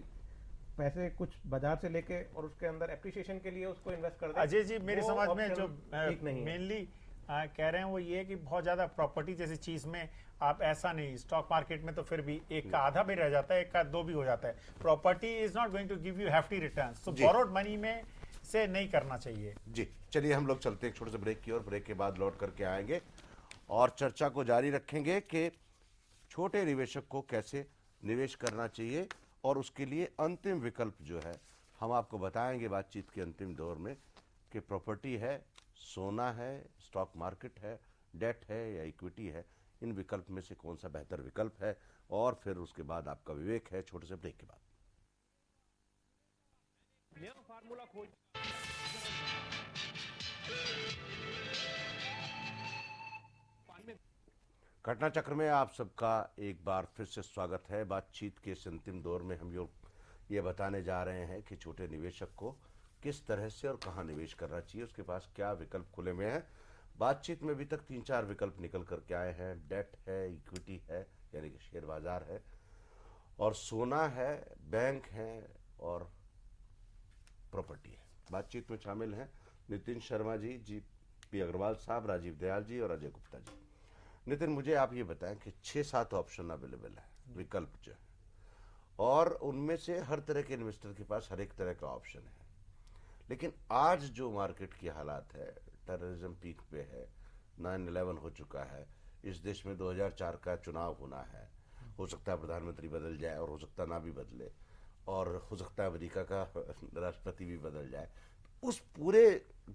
पैसे कुछ बाजार से लेके और उसके अंदर एप्रिसिएशन के लिए उसको इन्वेस्ट कर दे, अजय जी, मेरी वो समझ में option जो ठीक नहीं है। मेनली कह रहे हैं वो ये है कि बहुत ज्यादा प्रॉपर्टी जैसी चीज में आप ऐसा नहीं, स्टॉक मार्केट में तो फिर भी एक का आधा भी रह जाता है, एक का 2 भी हो जाता है। Property is not going to give you hefty returns, तो जी। बोरोड मनी में से नहीं करना चाहिए। जी, चलिए हम लोग चलते हैं एक छोटे से ब्रेक की ओर। ब्रेक के बाद लौट करके आएंगे और चर्चा को जारी रखेंगे कि छोटे निवेशक को कैसे निवेश करना चाहिए, और उसके लिए अंतिम विकल्प जो है हम आपको बताएंगे बातचीत के अंतिम दौर में, कि प्रॉपर्टी है, सोना है, स्टॉक मार्केट है, डेट है या इक्विटी है, इन विकल्प में से कौन सा बेहतर विकल्प है, और फिर उसके बाद आपका विवेक है। छोटे से ब्रेक के बाद नया फार्मूला खोज घटना चक्र में आप सबका एक बार फिर से स्वागत है। बातचीत के इस अंतिम दौर में हम ये बताने जा रहे हैं कि छोटे निवेशक को किस तरह से और कहाँ निवेश करना चाहिए, उसके पास क्या विकल्प खुले में हैं। बातचीत में अभी तक 3-4 विकल्प निकल करके आए हैं। डेट है, इक्विटी है यानी कि शेयर बाजार है, और सोना है, बैंक है और प्रॉपर्टी है। बातचीत में शामिल हैं नितिन शर्मा जी, जी.पी. अग्रवाल साहब, राजीव दयाल जी और अजय गुप्ता जी। नितिन, मुझे आप ये बताएं कि 6-7 ऑप्शन अवेलेबल है, विकल्प जो है, और उनमें से हर तरह के इन्वेस्टर के पास हर एक तरह का ऑप्शन है। लेकिन आज जो मार्केट की हालात है, टेररिज्म पीक पे है, 9/11 हो चुका है, इस देश में 2004 का चुनाव होना है, हो सकता है प्रधानमंत्री बदल जाए और हो सकता ना भी बदले, और हो सकता है अमेरिका का राष्ट्रपति भी बदल जाए। उस पूरे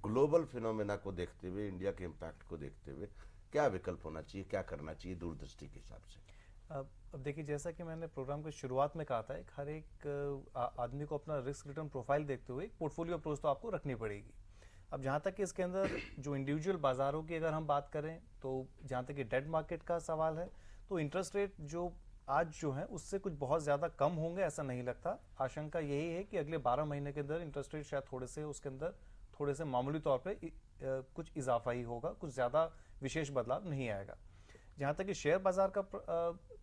ग्लोबल फिनोमेना को देखते हुए, इंडिया के इम्पैक्ट को देखते हुए क्या विकल्प होना चाहिए, क्या करना चाहिए दूरदृष्टि के हिसाब से? अब देखिए, जैसा कि मैंने प्रोग्राम की शुरुआत में कहा था, हर एक आदमी को अपना रिस्क रिटर्न प्रोफाइल देखते हुए एक पोर्टफोलियो अप्रोच तो आपको रखनी पड़ेगी। अब जहाँ तक कि इसके अंदर जो इंडिविजुअल बाजारों की अगर हम बात करें, तो जहाँ तक कि डेट मार्केट का सवाल है, तो इंटरेस्ट रेट जो आज जो है उससे कुछ बहुत ज़्यादा कम होंगे ऐसा नहीं लगता। आशंका यही है कि अगले 12 महीने के अंदर इंटरेस्ट रेट शायद थोड़े से उसके अंदर थोड़े से मामूली तौर पे कुछ इजाफा ही होगा, कुछ ज़्यादा विशेष बदलाव नहीं आएगा। जहाँ तक कि शेयर बाजार का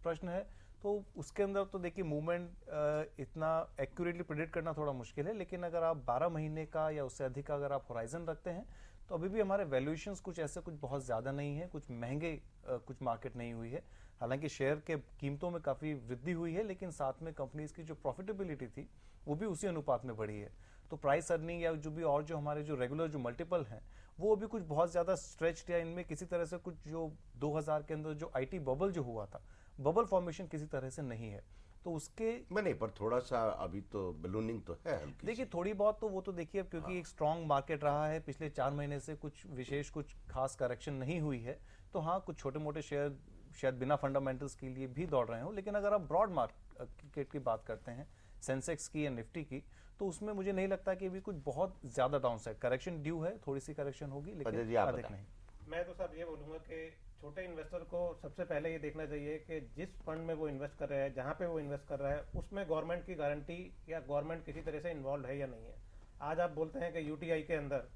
प्रश्न है, तो उसके अंदर तो देखिए मूवमेंट इतना एक्यूरेटली प्रिडिक्ट करना थोड़ा मुश्किल है, लेकिन अगर आप 12 महीने का या उससे अधिक का अगर आप होराइजन रखते हैं, तो अभी भी हमारे वैल्यूएशंस कुछ ऐसे कुछ बहुत ज़्यादा नहीं है, कुछ महंगे कुछ मार्केट नहीं हुई है। हालांकि शेयर के कीमतों में काफ़ी वृद्धि हुई है, लेकिन साथ में कंपनीज की जो प्रॉफिटेबिलिटी थी वो भी उसी अनुपात में बढ़ी है। तो प्राइस अर्निंग या जो भी और जो हमारे जो रेगुलर जो मल्टीपल हैं, वो अभी कुछ बहुत ज़्यादा स्ट्रेच्ड या इनमें किसी तरह से कुछ जो 2000 के अंदर जो आईटी बबल जो हुआ था, बबल फॉर्मेशन किसी तरह से नहीं है। तो उसके मैं नहीं, पर थोड़ा सा अभी तो बलूनिंग तो है हल्की देखिए सी। थोड़ी बहुत तो वो तो देखिए, अब क्योंकि एक स्ट्रांग मार्केट रहा है पिछले 4 महीने से, कुछ विशेष कुछ खास करेक्शन नहीं हुई है, तो हाँ कुछ छोटे मोटे शेयर शायद बिना फंडामेंटल्स के लिए भी दौड़ रहे हो। लेकिन अगर आप ब्रॉड मार्केट की बात करते हैं, सेंसेक्स की या निफ्टी की, तो उसमें मुझे नहीं लगता कि अभी कुछ बहुत ज्यादा डाउनसाइड करेक्शन ड्यू है, थोड़ी सी करेक्शन होगी अजय लेकिन जी, आप अधिक बताएं। नहीं। मैं तो साहब ये बोलूँगा कि छोटे इन्वेस्टर को सबसे पहले ये देखना चाहिए कि जिस फंड में वो इन्वेस्ट कर रहा है, जहाँ पे वो इन्वेस्ट कर रहा है, उसमें गवर्नमेंट की गारंटी या गवर्नमेंट किसी तरह से इन्वॉल्व है या नहीं है। आज आप बोलते हैं कि यूटीआई के अंदर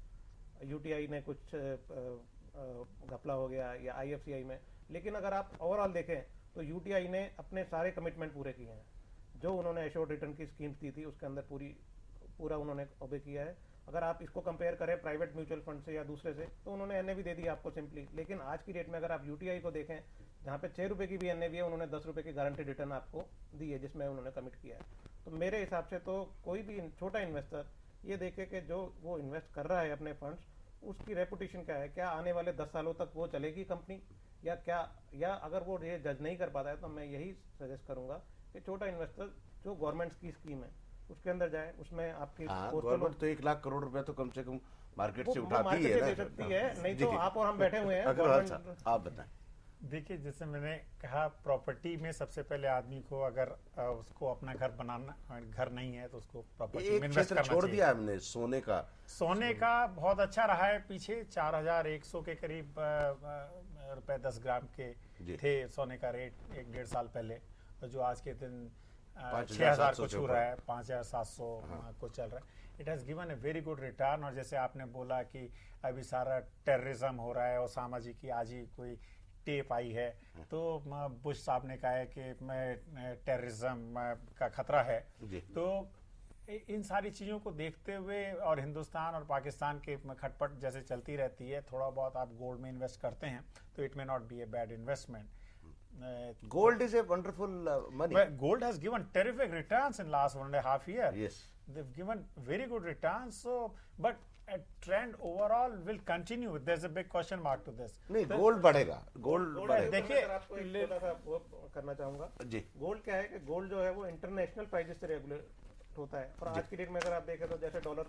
यूटीआई ने कुछ घपला हो गया या आईएफसीआई में, लेकिन अगर आप ओवरऑल देखें तो यूटीआई ने अपने सारे कमिटमेंट पूरे किए हैं। जो उन्होंने एश्योर्ड रिटर्न की स्कीम्स दी थी उसके अंदर पूरा उन्होंने ओबे किया है। अगर आप इसको कंपेयर करें प्राइवेट म्यूचुअल फंड से या दूसरे से, तो उन्होंने एनएवी दे दी आपको सिंपली। लेकिन आज की डेट में अगर आप यूटीआई को देखें, जहाँ पे 6 रुपये की भी एनएवी है, उन्होंने 10 रुपये की गारंटी रिटर्न आपको दी है जिसमें उन्होंने कमिट किया है। तो मेरे हिसाब से तो कोई भी छोटा इन्वेस्टर ये देखे कि जो वो इन्वेस्ट कर रहा है अपने फंड्स, उसकी रेपुटेशन क्या है, क्या आने वाले 10 सालों तक वो चलेगी कंपनी या क्या, या अगर वो ये जज नहीं कर पाता है तो मैं यही सजेस्ट करूंगा कि छोटा इन्वेस्टर जो गवर्नमेंट की स्कीम है उसके अंदर जाए, उसमें आपकी गवर्नमेंट तो 1 लाख करोड़ रुपए तो कम से कम मार्केट से वो उठाती मार्केट है से ना। दे सकती है, नहीं जी। तो आप और हम बैठे हुए हैं अग्रवाल गवर्नमेंट। साहब, आप बताएं। देखिए, जैसे मैंने कहा, प्रॉपर्टी में सबसे पहले आदमी को अगर उसको अपना घर बनाना, घर नहीं है तो उसको प्रॉपर्टी में एक इन्वेस्ट क्षेत्र करना छोड़ चाहिए। दिया हमने, सोने का। सोने का बहुत अच्छा रहा है, पीछे 4100 के करीब रुपए 10 ग्राम के जी। थे सोने का रेट 1-1.5 साल पहले, और जो आज के दिन 5700 6000 को छू से रहा है, 5700 को चल रहा है। It has given A very good return. और जैसे आपने बोला कि अभी सारा टेररिज्म हो रहा है और सामाजिक की आज ही कोई टेप आई है, तो बुश साहब ने कहा है कि मैं टेररिज्म का खतरा है। जी। तो इन सारी चीज़ों को देखते हुए और हिंदुस्तान और पाकिस्तान के खटपट जैसे चलती रहती है, थोड़ा बहुत आप गोल्ड में इन्वेस्ट करते हैं तो it may not be a bad investment. Gold is a wonderful money. Well, gold has given terrific returns in last 1.5 years. Yes. They've given very good returns. So, but a trend overall will continue. There's a big question mark to this. नहीं, गोल्ड बढ़ेगा, गोल्ड गोल्ड बढ़ेगा। देखिए, आपको एक छोटा सा वो करना चाहूंगा। जी। गोल्ड क्या है कि गोल्ड जो है वो इंटरनेशनल प्राइसेस से रेगुलेट होता है, और आज की डेट में अगर आप देखें तो जैसे डॉलर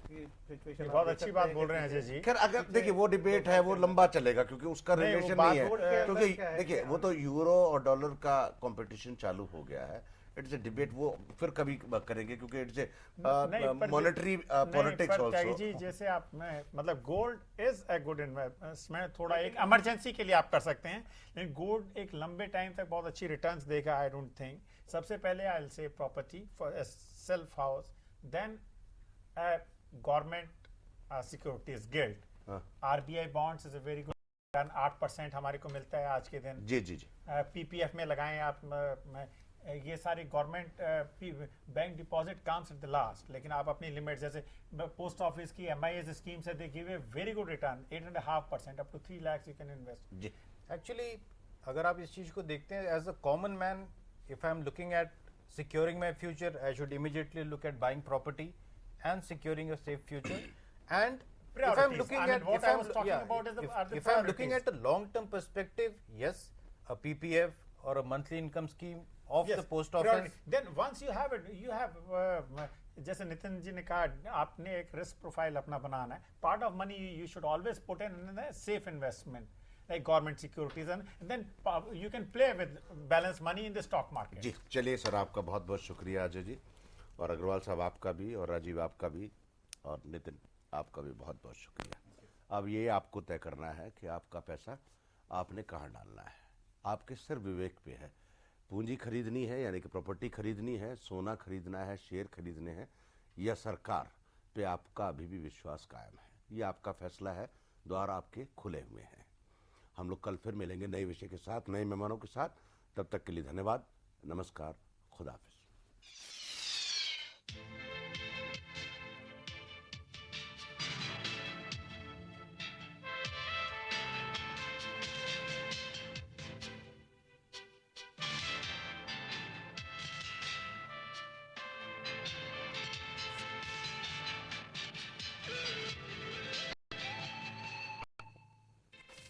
की सिचुएशन, बहुत अच्छी बात बोल रहे हैं अजय जी। खैर, अगर देखिए वो डिबेट है, वो लंबा चलेगा क्योंकि उसका नहीं, वो रिलेशन बात नहीं है, गोल्ड के क्योंकि अंदर क्या है देखिए कि वो तो यूरो और डॉलर का कंपटीशन चालू हो गया है। इट्स ए डिबेट, वो फिर कभी करेंगे क्योंकि it's a monetary politics Tyagi also. जी, जैसे आप मतलब gold is a good investment, थोड़ा एक इमरजेंसी के लिए आप कर सकते हैं, लेकिन गोल्ड एक लंबे टाइम तक बहुत अच्छी रिटर्न्स देगा। I don't think. सबसे पहले I will say property for self house, then government securities gilt, हाँ। RBI bonds is a very good return, 8% हमारे को मिलता है आज के दिन। जी जी जी। पीपीएफ में लगाएं आप, ये सारी government bank deposit comes at the last, लेकिन आप अपनी लिमिट, जैसे पोस्ट ऑफिस की एमआईएस स्कीम से they give a very good return 8.5%, up to 3 lakhs you can invest. जी एक्चुअली अगर आप इस चीज को देखते हैं as a common man, if I am looking at securing my future, I should immediately look at buying property and securing a safe future. And if I'm Priorities. looking I mean, at, what if I I'm, was talking about is are the if I'm looking priorities. at a long-term perspective, yes, a PPF or a monthly income scheme of the post priority. office. Then once you have it, you have जैसे नितिन जी ने कहा, आपने एक रिस्क प्रोफाइल अपना बनाना है। Part of money you should always put in safe investment like government securities, and then you can play with balance money in the stock market. जी चलिए सर, आपका बहुत बहुत शुक्रिया अजय जी, और अग्रवाल साहब आपका भी, और राजीव आपका भी, और नितिन आपका भी बहुत बहुत शुक्रिया। अब ये आपको तय करना है कि आपका पैसा आपने कहाँ डालना है। आपके सिर्फ विवेक पे है। पूंजी खरीदनी है यानी कि प्रॉपर्टी खरीदनी है, सोना खरीदना है, शेयर खरीदने हैं, या सरकार पे आपका अभी भी विश्वास कायम है, ये आपका फैसला है। द्वार आपके खुले हुए हैं। हम लोग कल फिर मिलेंगे नए विषय के साथ, नए मेहमानों के साथ। तब तक के लिए धन्यवाद, नमस्कार, खुदा हाफिज।